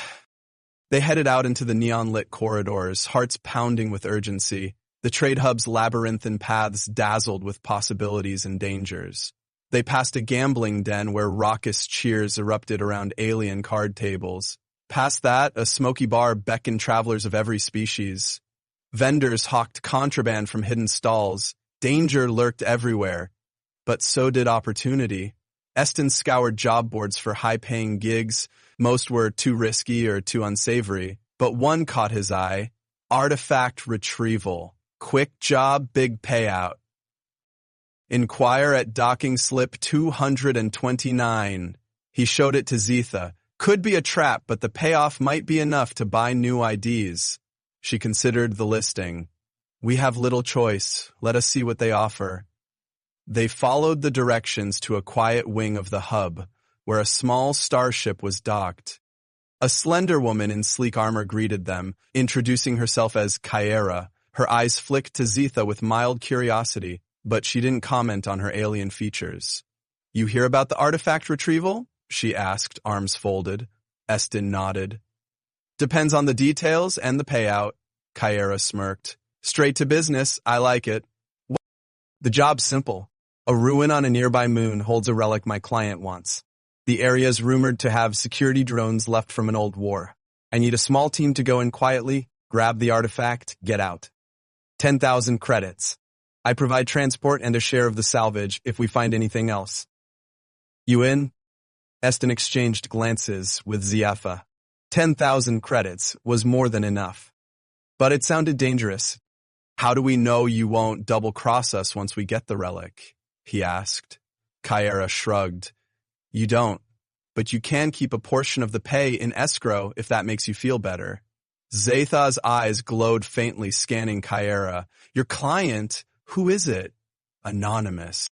They headed out into the neon-lit corridors, hearts pounding with urgency. The trade hub's labyrinthine paths dazzled with possibilities and dangers. They passed a gambling den where raucous cheers erupted around alien card tables. Past that, a smoky bar beckoned travelers of every species. Vendors hawked contraband from hidden stalls. Danger lurked everywhere. But so did opportunity. Eston scoured job boards for high-paying gigs. Most were too risky or too unsavory. But one caught his eye. Artifact retrieval. Quick job, big payout. Inquire at docking slip 229. He showed it to Zitha. Could be a trap, but the payoff might be enough to buy new IDs. She considered the listing. "We have little choice. Let us see what they offer." They followed the directions to a quiet wing of the hub, where a small starship was docked. A slender woman in sleek armor greeted them, introducing herself as Kyera. Her eyes flicked to Zitha with mild curiosity, but she didn't comment on her alien features. "You hear about the artifact retrieval?" she asked, arms folded. Eston nodded. "Depends on the details and the payout." Kyera smirked. "Straight to business, I like it." "The job's simple. A ruin on a nearby moon holds a relic my client wants. The area is rumored to have security drones left from an old war. I need a small team to go in quietly, grab the artifact, get out. 10,000 credits. I provide transport and a share of the salvage if we find anything else." "You in?" Eston exchanged glances with Ziafa. 10,000 credits was more than enough. But it sounded dangerous. "How do we know you won't double-cross us once we get the relic?" he asked. Kyera shrugged. "You don't, but you can keep a portion of the pay in escrow if that makes you feel better." Zatha's eyes glowed faintly, scanning Kyera. "Your client? Who is it?" "Anonymous."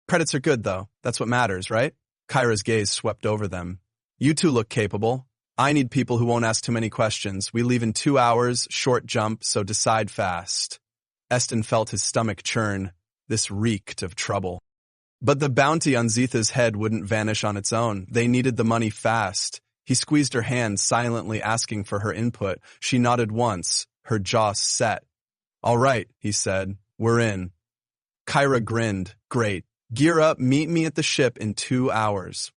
"Credits are good, though. That's what matters, right?" Kyra's gaze swept over them. "You two look capable. I need people who won't ask too many questions. We leave in 2 hours, short jump, so decide fast." Eston felt his stomach churn. This reeked of trouble. But the bounty on Zitha's head wouldn't vanish on its own. They needed the money fast. He squeezed her hand, silently asking for her input. She nodded once, her jaw set. "All right," he said. "We're in." Kyra grinned. "Great. Gear up, meet me at the ship in 2 hours."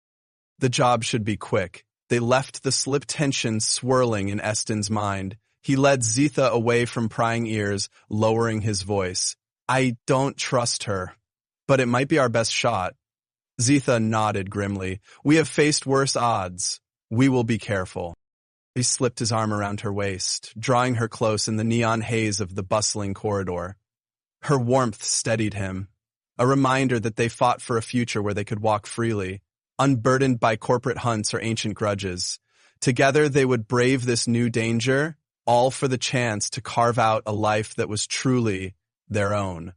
The job should be quick. They left the slip tension swirling in Eston's mind. He led Zitha away from prying ears, lowering his voice. "I don't trust her, but it might be our best shot." Zitha nodded grimly. "We have faced worse odds. We will be careful." He slipped his arm around her waist, drawing her close in the neon haze of the bustling corridor. Her warmth steadied him, a reminder that they fought for a future where they could walk freely, unburdened by corporate hunts or ancient grudges. Together they would brave this new danger, all for the chance to carve out a life that was truly their own.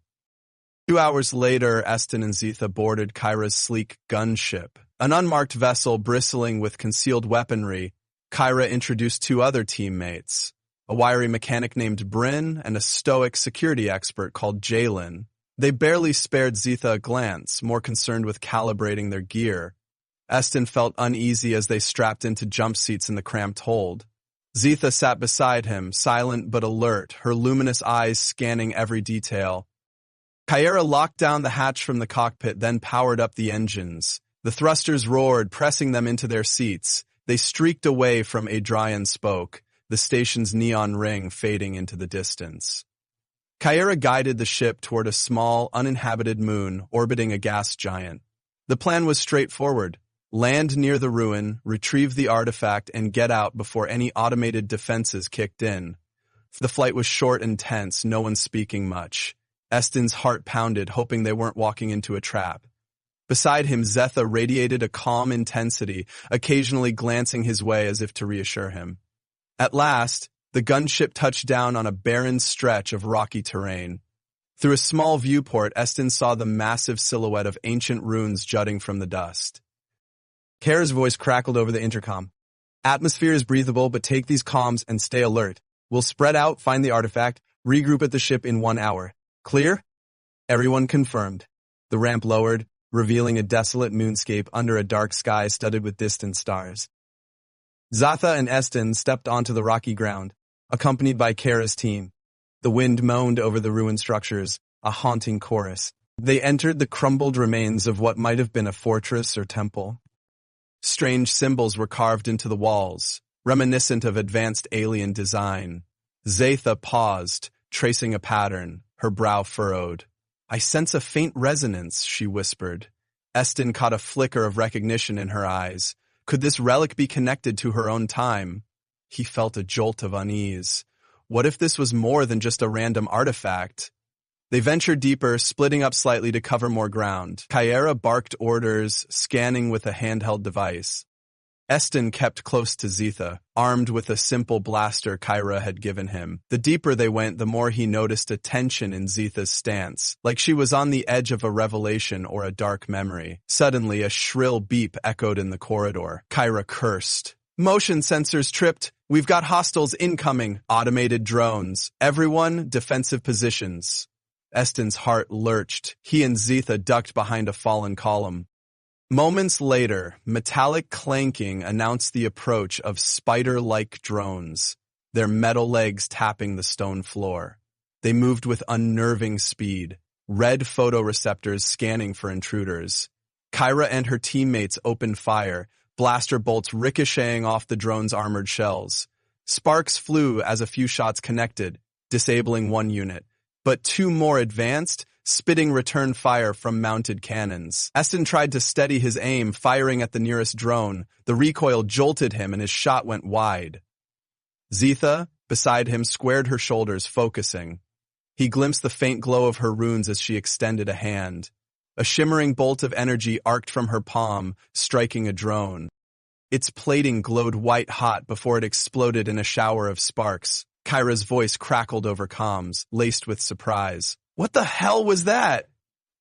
2 hours later, Eston and Zitha boarded Kyra's sleek gunship, an unmarked vessel bristling with concealed weaponry. Kyra introduced 2 other teammates, a wiry mechanic named Bryn and a stoic security expert called Jalen. They barely spared Zitha a glance, more concerned with calibrating their gear. Eston felt uneasy as they strapped into jump seats in the cramped hold. Zitha sat beside him, silent but alert, her luminous eyes scanning every detail. Kyra locked down the hatch from the cockpit, then powered up the engines. The thrusters roared, pressing them into their seats. They streaked away from Adrian Spoke, the station's neon ring fading into the distance. Kyra guided the ship toward a small, uninhabited moon orbiting a gas giant. The plan was straightforward. Land near the ruin, retrieve the artifact, and get out before any automated defenses kicked in. The flight was short and tense, no one speaking much. Eston's heart pounded, hoping they weren't walking into a trap. Beside him, Zitha radiated a calm intensity, occasionally glancing his way as if to reassure him. At last, the gunship touched down on a barren stretch of rocky terrain. Through a small viewport, Eston saw the massive silhouette of ancient ruins jutting from the dust. Kara's voice crackled over the intercom. "Atmosphere is breathable, but take these comms and stay alert. We'll spread out, find the artifact, regroup at the ship in 1 hour. Clear?" Everyone confirmed. The ramp lowered, revealing a desolate moonscape under a dark sky studded with distant stars. Zitha and Eston stepped onto the rocky ground, accompanied by Kara's team. The wind moaned over the ruined structures, a haunting chorus. They entered the crumbled remains of what might have been a fortress or temple. Strange symbols were carved into the walls, reminiscent of advanced alien design. Zitha paused, tracing a pattern, her brow furrowed. "I sense a faint resonance," she whispered. Eston caught a flicker of recognition in her eyes. Could this relic be connected to her own time? He felt a jolt of unease. What if this was more than just a random artifact? They ventured deeper, splitting up slightly to cover more ground. Kyra barked orders, scanning with a handheld device. Eston kept close to Zitha, armed with a simple blaster Kyra had given him. The deeper they went, the more he noticed a tension in Zitha's stance, like she was on the edge of a revelation or a dark memory. Suddenly, a shrill beep echoed in the corridor. Kyra cursed. "Motion sensors tripped. We've got hostiles incoming." Automated drones. Everyone, defensive positions. Eston's heart lurched. He and Zitha ducked behind a fallen column. Moments later, metallic clanking announced the approach of spider-like drones, their metal legs tapping the stone floor. They moved with unnerving speed, red photoreceptors scanning for intruders. Kyra and her teammates opened fire, blaster bolts ricocheting off the drone's armored shells. Sparks flew as a few shots connected, disabling one unit, but 2 more advanced, spitting return fire from mounted cannons. Eston tried to steady his aim, firing at the nearest drone. The recoil jolted him and his shot went wide. Zitha, beside him, squared her shoulders, focusing. He glimpsed the faint glow of her runes as she extended a hand. A shimmering bolt of energy arced from her palm, striking a drone. Its plating glowed white-hot before it exploded in a shower of sparks. Kyra's voice crackled over comms, laced with surprise. "What the hell was that?"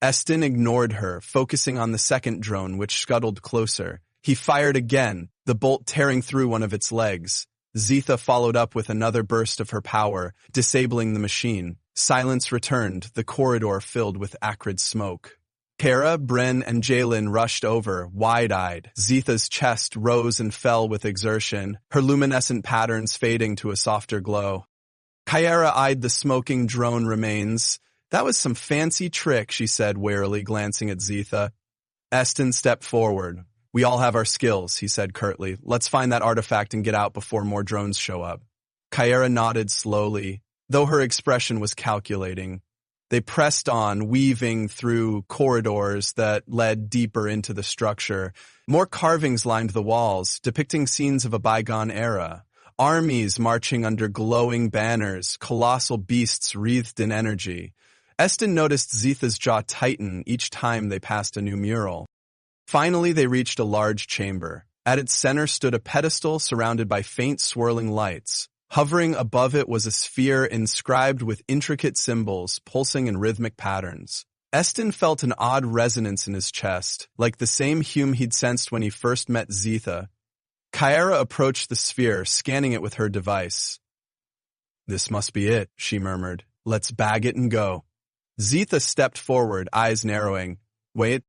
Eston ignored her, focusing on the second drone, which scuttled closer. He fired again, the bolt tearing through one of its legs. Zitha followed up with another burst of her power, disabling the machine. Silence returned, the corridor filled with acrid smoke. Kara, Bryn, and Jalen rushed over, wide-eyed. Zetha's chest rose and fell with exertion, her luminescent patterns fading to a softer glow. Kyra eyed the smoking drone remains. That was some fancy trick, she said warily, glancing at Zetha. Eston stepped forward. We all have our skills, he said curtly. Let's find that artifact and get out before more drones show up. Kyra nodded slowly, though her expression was calculating. They pressed on, weaving through corridors that led deeper into the structure. More carvings lined the walls, depicting scenes of a bygone era. Armies marching under glowing banners, colossal beasts wreathed in energy. Eston noticed Zetha's jaw tighten each time they passed a new mural. Finally, they reached a large chamber. At its center stood a pedestal surrounded by faint swirling lights. Hovering above it was a sphere inscribed with intricate symbols, pulsing in rhythmic patterns. Eston felt an odd resonance in his chest, like the same hum he'd sensed when he first met Zetha. Kyra approached the sphere, scanning it with her device. This must be it, she murmured. Let's bag it and go. Zetha stepped forward, eyes narrowing. Wait,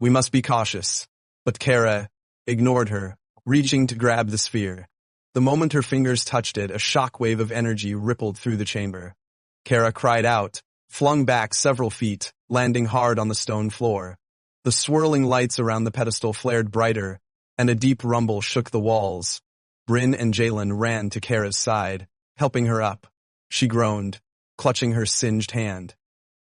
we must be cautious. But Kara ignored her, reaching to grab the sphere. The moment her fingers touched it, a shockwave of energy rippled through the chamber. Kara cried out, flung back several feet, landing hard on the stone floor. The swirling lights around the pedestal flared brighter, and a deep rumble shook the walls. Bryn and Jalen ran to Kara's side, helping her up. She groaned, clutching her singed hand.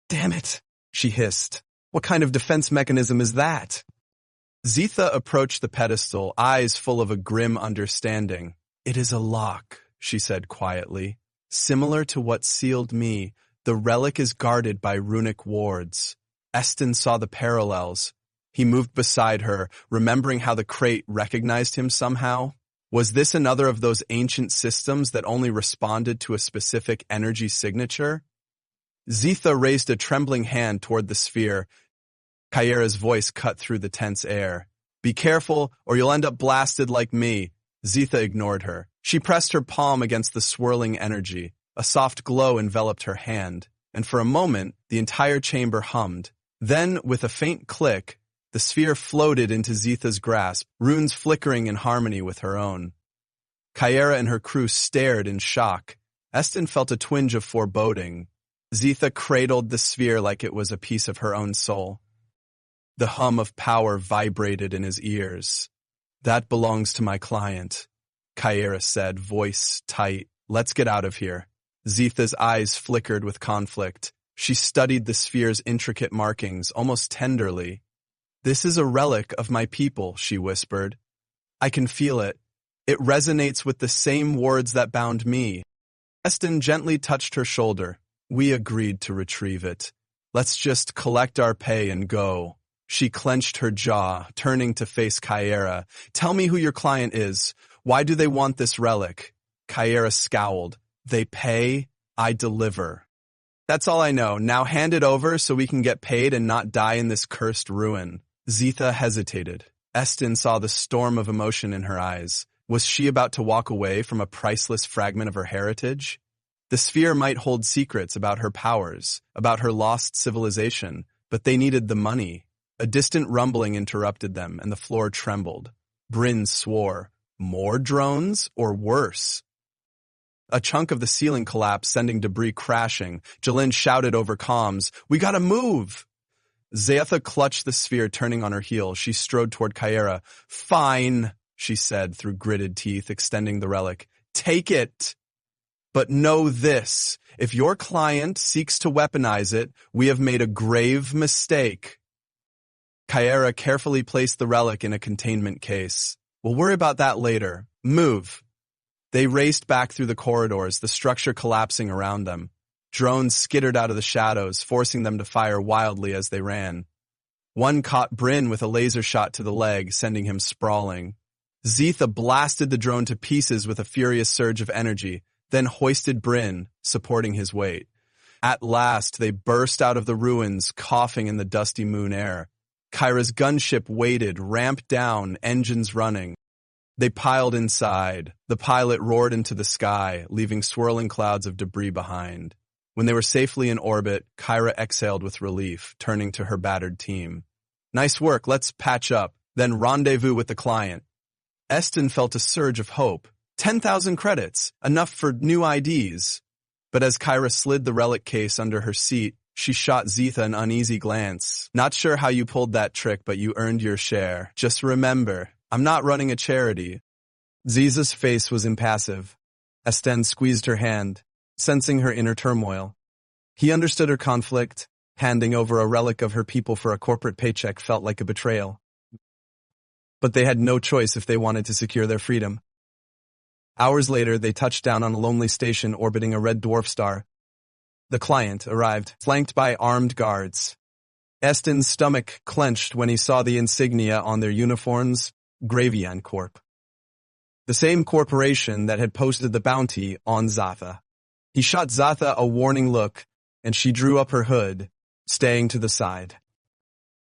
Damn it, she hissed. What kind of defense mechanism is that? Zetha approached the pedestal, eyes full of a grim understanding. It is a lock, she said quietly. Similar to what sealed me, the relic is guarded by runic wards. Eston saw the parallels. He moved beside her, remembering how the crate recognized him somehow. Was this another of those ancient systems that only responded to a specific energy signature? Zetha raised a trembling hand toward the sphere. Kyra's voice cut through the tense air. Be careful, or you'll end up blasted like me. Zetha ignored her. She pressed her palm against the swirling energy. A soft glow enveloped her hand, and for a moment, the entire chamber hummed. Then, with a faint click, the sphere floated into Zetha's grasp, runes flickering in harmony with her own. Kyra and her crew stared in shock. Eston felt a twinge of foreboding. Zetha cradled the sphere like it was a piece of her own soul. The hum of power vibrated in his ears. That belongs to my client, Kyra said, voice tight. Let's get out of here. Zetha's eyes flickered with conflict. She studied the sphere's intricate markings, almost tenderly. This is a relic of my people, she whispered. I can feel it. It resonates with the same wards that bound me. Eston gently touched her shoulder. We agreed to retrieve it. Let's just collect our pay and go. She clenched her jaw, turning to face Kyra. Tell me who your client is. Why do they want this relic? Kyra scowled. They pay, I deliver. That's all I know. Now hand it over so we can get paid and not die in this cursed ruin. Zetha hesitated. Eston saw the storm of emotion in her eyes. Was she about to walk away from a priceless fragment of her heritage? The sphere might hold secrets about her powers, about her lost civilization, but they needed the money. A distant rumbling interrupted them, and the floor trembled. Bryn swore. More drones, or worse? A chunk of the ceiling collapsed, sending debris crashing. Jalen shouted over comms, "We gotta move!" Zetha clutched the sphere, turning on her heel. She strode toward Kyra. "Fine," she said through gritted teeth, extending the relic. "Take it! But know this, if your client seeks to weaponize it, we have made a grave mistake." Kyra carefully placed the relic in a containment case. "We'll worry about that later. Move." They raced back through the corridors, the structure collapsing around them. Drones skittered out of the shadows, forcing them to fire wildly as they ran. One caught Bryn with a laser shot to the leg, sending him sprawling. Zetha blasted the drone to pieces with a furious surge of energy, then hoisted Bryn, supporting his weight. At last, they burst out of the ruins, coughing in the dusty moon air. Kyra's gunship waited, ramped down, engines running. They piled inside. The pilot roared into the sky, leaving swirling clouds of debris behind. When they were safely in orbit, Kyra exhaled with relief, turning to her battered team. Nice work, let's patch up, then rendezvous with the client. Eston felt a surge of hope. 10,000 credits, enough for new IDs. But as Kyra slid the relic case under her seat, she shot Zetha an uneasy glance. Not sure how you pulled that trick, but you earned your share. Just remember, I'm not running a charity. Ziza's face was impassive. Eston squeezed her hand, sensing her inner turmoil. He understood her conflict. Handing over a relic of her people for a corporate paycheck felt like a betrayal. But they had no choice if they wanted to secure their freedom. Hours later, they touched down on a lonely station orbiting a red dwarf star. The client arrived, flanked by armed guards. Eston's stomach clenched when he saw the insignia on their uniforms, Gravian Corp. The same corporation that had posted the bounty on Zatha. He shot Zatha a warning look, and she drew up her hood, staying to the side.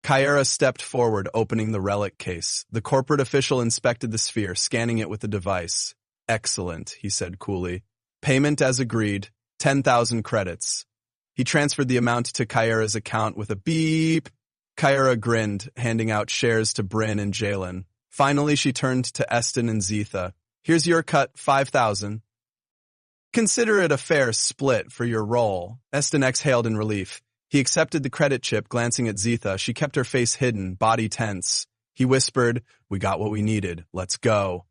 Kyra stepped forward, opening the relic case. The corporate official inspected the sphere, scanning it with a device. Excellent, he said coolly. Payment as agreed, 10,000 credits. He transferred the amount to Kyra's account with a beep. Kyra grinned, handing out shares to Bryn and Jalen. Finally, she turned to Eston and Zetha. Here's your cut, 5,000. Consider it a fair split for your role. Eston exhaled in relief. He accepted the credit chip, glancing at Zetha. She kept her face hidden, body tense. He whispered, we got what we needed. Let's go.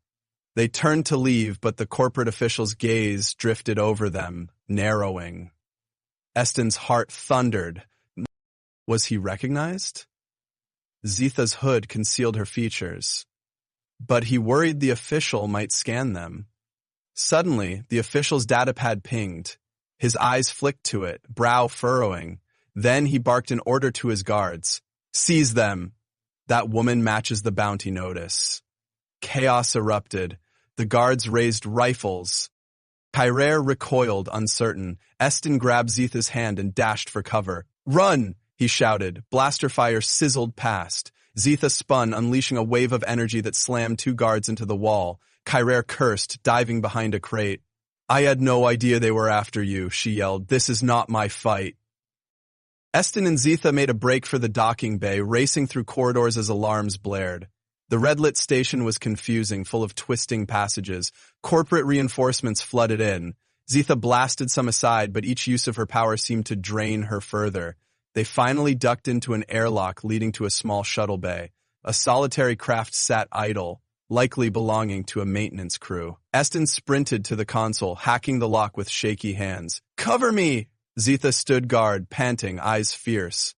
They turned to leave, but the corporate official's gaze drifted over them, narrowing. Eston's heart thundered. Was he recognized? Zetha's hood concealed her features, but he worried the official might scan them. Suddenly, the official's datapad pinged. His eyes flicked to it, brow furrowing. Then he barked an order to his guards. Seize them. That woman matches the bounty notice. Chaos erupted. The guards raised rifles. Kyra recoiled, uncertain. Eston grabbed Zetha's hand and dashed for cover. Run! He shouted. Blaster fire sizzled past. Zetha spun, unleashing a wave of energy that slammed two guards into the wall. Kyra cursed, diving behind a crate. I had no idea they were after you, she yelled. This is not my fight. Eston and Zetha made a break for the docking bay, racing through corridors as alarms blared. The red-lit station was confusing, full of twisting passages. Corporate reinforcements flooded in. Zetha blasted some aside, but each use of her power seemed to drain her further. They finally ducked into an airlock leading to a small shuttle bay. A solitary craft sat idle, likely belonging to a maintenance crew. Eston sprinted to the console, hacking the lock with shaky hands. Cover me! Zetha stood guard, panting, eyes fierce.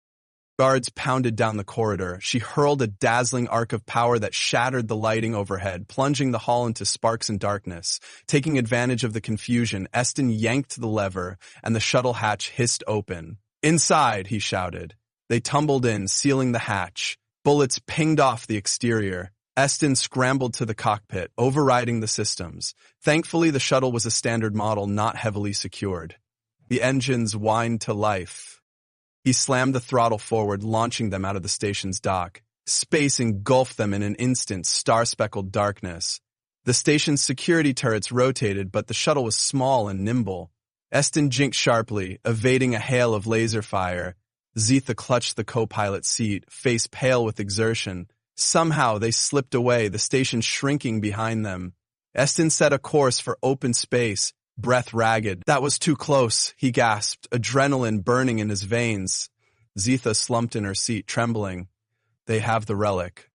Guards pounded down the corridor. She hurled a dazzling arc of power that shattered the lighting overhead, plunging the hall into sparks and darkness. Taking advantage of the confusion, Eston yanked the lever, and the shuttle hatch hissed open. Inside, he shouted. They tumbled in, sealing the hatch. Bullets pinged off the exterior. Eston scrambled to the cockpit, overriding the systems. Thankfully, the shuttle was a standard model, not heavily secured. The engines whined to life. He slammed the throttle forward, launching them out of the station's dock. Space engulfed them in an instant, star-speckled darkness. The station's security turrets rotated, but the shuttle was small and nimble. Eston jinked sharply, evading a hail of laser fire. Zetha clutched the co-pilot seat, face pale with exertion. Somehow they slipped away, the station shrinking behind them. Eston set a course for open space, breath ragged. That was too close, he gasped, adrenaline burning in his veins. Zetha slumped in her seat, trembling. They have the relic.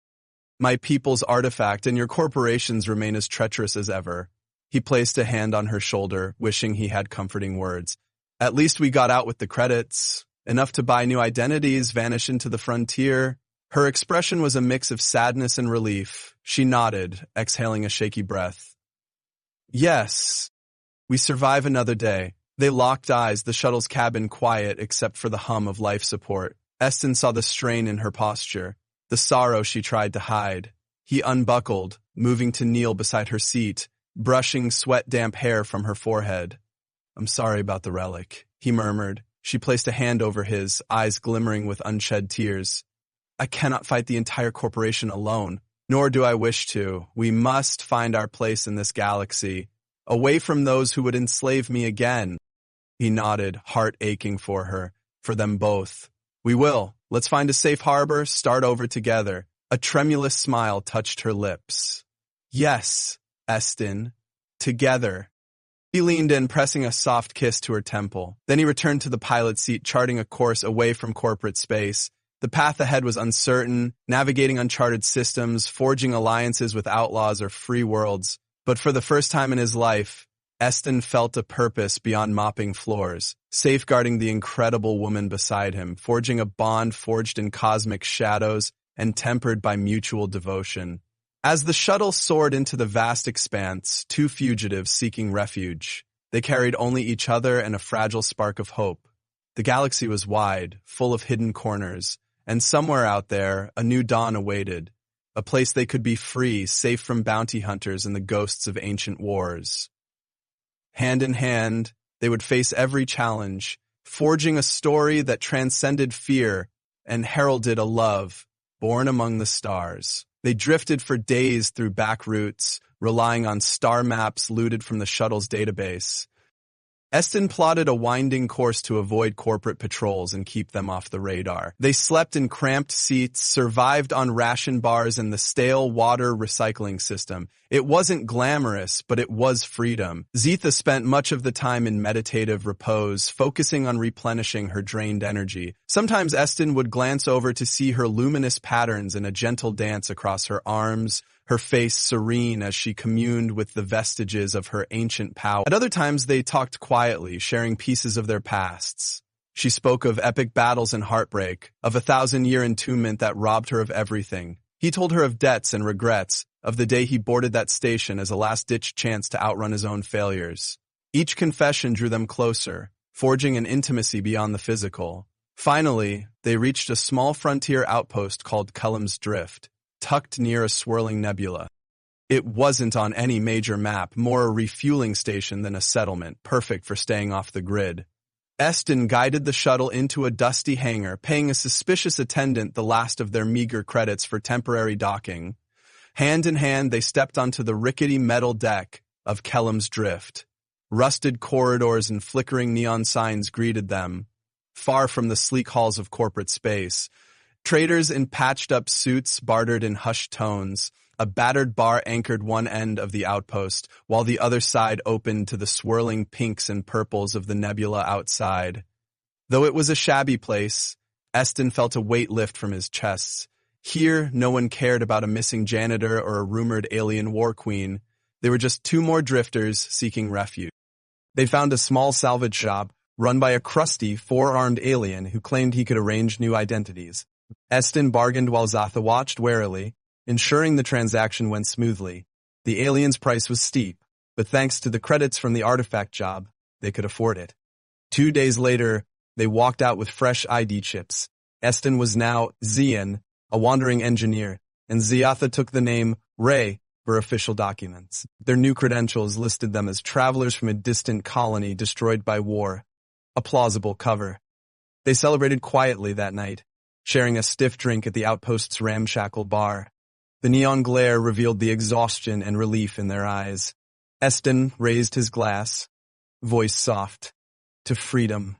My people's artifact, and your corporations remain as treacherous as ever. He placed a hand on her shoulder, wishing he had comforting words. At least we got out with the credits. Enough to buy new identities, vanish into the frontier. Her expression was a mix of sadness and relief. She nodded, exhaling a shaky breath. Yes. We survive another day. They locked eyes, the shuttle's cabin quiet except for the hum of life support. Eston saw the strain in her posture, the sorrow she tried to hide. He unbuckled, moving to kneel beside her seat, brushing sweat-damp hair from her forehead. I'm sorry about the relic, he murmured. She placed a hand over his, eyes glimmering with unshed tears. I cannot fight the entire corporation alone, nor do I wish to. We must find our place in this galaxy, away from those who would enslave me again. He nodded, heart aching for her, for them both. We will. Let's find a safe harbor, start over together. A tremulous smile touched her lips. Yes, Eston. Together. He leaned in, pressing a soft kiss to her temple. Then he returned to the pilot seat, charting a course away from corporate space. The path ahead was uncertain, navigating uncharted systems, forging alliances with outlaws or free worlds. But for the first time in his life, Eston felt a purpose beyond mopping floors, safeguarding the incredible woman beside him, forging a bond forged in cosmic shadows and tempered by mutual devotion. As the shuttle soared into the vast expanse, two fugitives seeking refuge, they carried only each other and a fragile spark of hope. The galaxy was wide, full of hidden corners, and somewhere out there, a new dawn awaited, a place they could be free, safe from bounty hunters and the ghosts of ancient wars. Hand in hand, they would face every challenge, forging a story that transcended fear and heralded a love born among the stars. They drifted for days through back routes, relying on star maps looted from the shuttle's database. Eston plotted a winding course to avoid corporate patrols and keep them off the radar. They slept in cramped seats, survived on ration bars and the stale water recycling system. It wasn't glamorous, but it was freedom. Zetha spent much of the time in meditative repose, focusing on replenishing her drained energy. Sometimes Eston would glance over to see her luminous patterns in a gentle dance across her arms, her face serene as she communed with the vestiges of her ancient power. At other times, they talked quietly, sharing pieces of their pasts. She spoke of epic battles and heartbreak, of a 1,000-year entombment that robbed her of everything. He told her of debts and regrets, of the day he boarded that station as a last-ditch chance to outrun his own failures. Each confession drew them closer, forging an intimacy beyond the physical. Finally, they reached a small frontier outpost called Cullum's Drift, tucked near a swirling nebula. It wasn't on any major map, more a refueling station than a settlement, perfect for staying off the grid. Eston guided the shuttle into a dusty hangar, paying a suspicious attendant the last of their meager credits for temporary docking. Hand in hand, they stepped onto the rickety metal deck of Cullum's Drift. Rusted corridors and flickering neon signs greeted them. Far from the sleek halls of corporate space, traders in patched-up suits bartered in hushed tones. A battered bar anchored one end of the outpost, while the other side opened to the swirling pinks and purples of the nebula outside. Though it was a shabby place, Eston felt a weight lift from his chest. Here, no one cared about a missing janitor or a rumored alien war queen. They were just two more drifters seeking refuge. They found a small salvage shop run by a crusty, four-armed alien who claimed he could arrange new identities. Eston bargained while Zatha watched warily, ensuring the transaction went smoothly. The alien's price was steep, but thanks to the credits from the artifact job, they could afford it. 2 days later, they walked out with fresh ID chips. Eston was now Zian, a wandering engineer, and Ziatha took the name Ray for official documents. Their new credentials listed them as travelers from a distant colony destroyed by war. A plausible cover. They celebrated quietly that night, sharing a stiff drink at the outpost's ramshackle bar. The neon glare revealed the exhaustion and relief in their eyes. Eston raised his glass, voice soft, to freedom.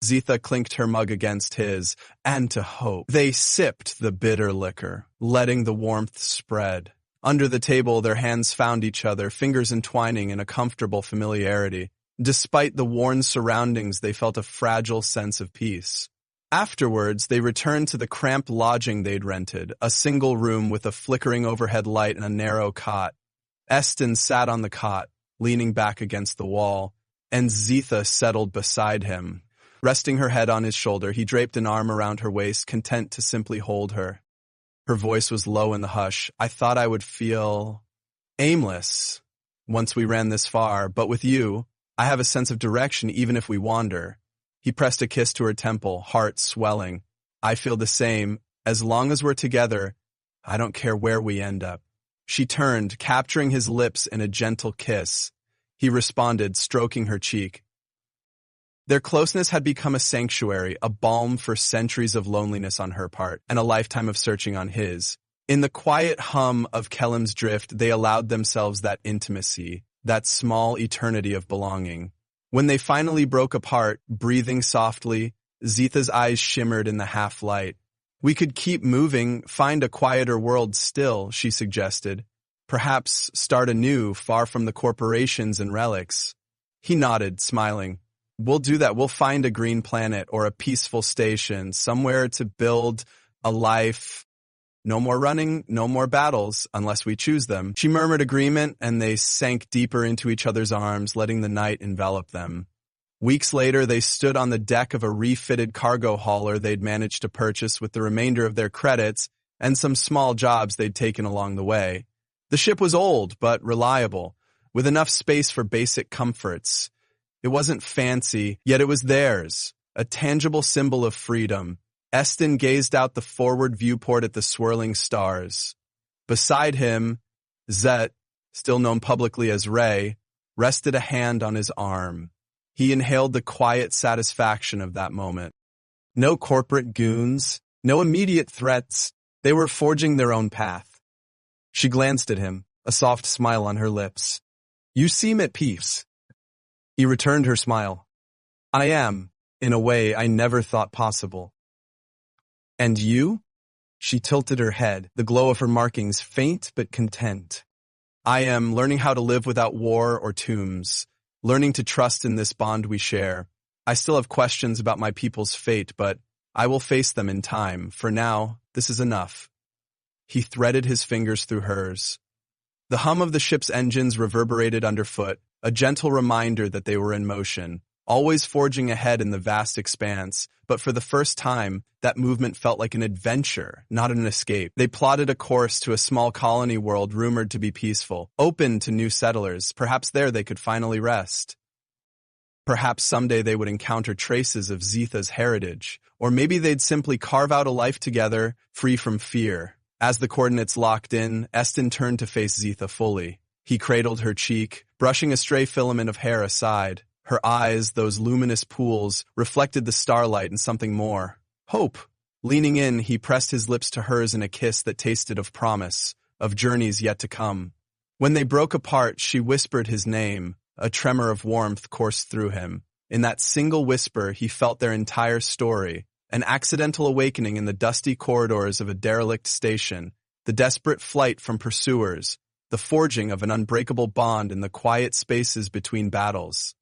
Zetha clinked her mug against his, and to hope. They sipped the bitter liquor, letting the warmth spread. Under the table, their hands found each other, fingers entwining in a comfortable familiarity. Despite the worn surroundings, they felt a fragile sense of peace. Afterwards, they returned to the cramped lodging they'd rented, a single room with a flickering overhead light and a narrow cot. Eston sat on the cot, leaning back against the wall, and Zetha settled beside him. Resting her head on his shoulder, he draped an arm around her waist, content to simply hold her. Her voice was low in the hush. I thought I would feel aimless once we ran this far, but with you, I have a sense of direction even if we wander. He pressed a kiss to her temple, heart swelling. I feel the same. As long as we're together, I don't care where we end up. She turned, capturing his lips in a gentle kiss. He responded, stroking her cheek. Their closeness had become a sanctuary, a balm for centuries of loneliness on her part, and a lifetime of searching on his. In the quiet hum of Cullum's Drift, they allowed themselves that intimacy, that small eternity of belonging. When they finally broke apart, breathing softly, Zitha's eyes shimmered in the half-light. "We could keep moving, find a quieter world still," she suggested. "Perhaps start anew, far from the corporations and relics." He nodded, smiling. "We'll do that. We'll find a green planet or a peaceful station, somewhere to build a life. No more running, no more battles, unless we choose them." She murmured agreement, and they sank deeper into each other's arms, letting the night envelop them. Weeks later, they stood on the deck of a refitted cargo hauler they'd managed to purchase with the remainder of their credits and some small jobs they'd taken along the way. The ship was old, but reliable, with enough space for basic comforts. It wasn't fancy, yet it was theirs, a tangible symbol of freedom. Eston gazed out the forward viewport at the swirling stars. Beside him, Zet, still known publicly as Ray, rested a hand on his arm. He inhaled the quiet satisfaction of that moment. No corporate goons, no immediate threats. They were forging their own path. She glanced at him, a soft smile on her lips. "You seem at peace." He returned her smile. "I am, in a way I never thought possible." "And you?" She tilted her head, the glow of her markings faint but content. "I am learning how to live without war or tombs, learning to trust in this bond we share. I still have questions about my people's fate, but I will face them in time. For now, this is enough." He threaded his fingers through hers. The hum of the ship's engines reverberated underfoot, a gentle reminder that they were in motion, always forging ahead in the vast expanse, but for the first time, that movement felt like an adventure, not an escape. They plotted a course to a small colony world rumored to be peaceful, open to new settlers. Perhaps there they could finally rest. Perhaps someday they would encounter traces of Zitha's heritage, or maybe they'd simply carve out a life together, free from fear. As the coordinates locked in, Eston turned to face Zitha fully. He cradled her cheek, brushing a stray filament of hair aside. Her eyes, those luminous pools, reflected the starlight and something more. Hope. Leaning in, he pressed his lips to hers in a kiss that tasted of promise, of journeys yet to come. When they broke apart, she whispered his name. A tremor of warmth coursed through him. In that single whisper, he felt their entire story, an accidental awakening in the dusty corridors of a derelict station, the desperate flight from pursuers, the forging of an unbreakable bond in the quiet spaces between battles.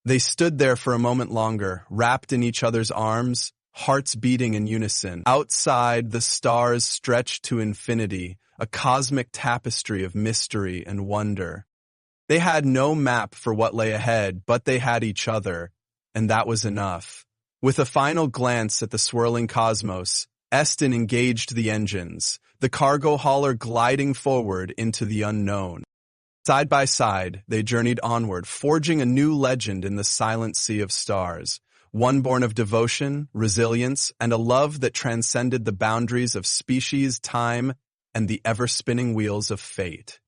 They stood there for a moment longer, wrapped in each other's arms, hearts beating in unison. Outside, the stars stretched to infinity, a cosmic tapestry of mystery and wonder. They had no map for what lay ahead, but they had each other, and that was enough. With a final glance at the swirling cosmos, Eston engaged the engines, the cargo hauler gliding forward into the unknown. Side by side, they journeyed onward, forging a new legend in the silent sea of stars, one born of devotion, resilience, and a love that transcended the boundaries of species, time, and the ever-spinning wheels of fate.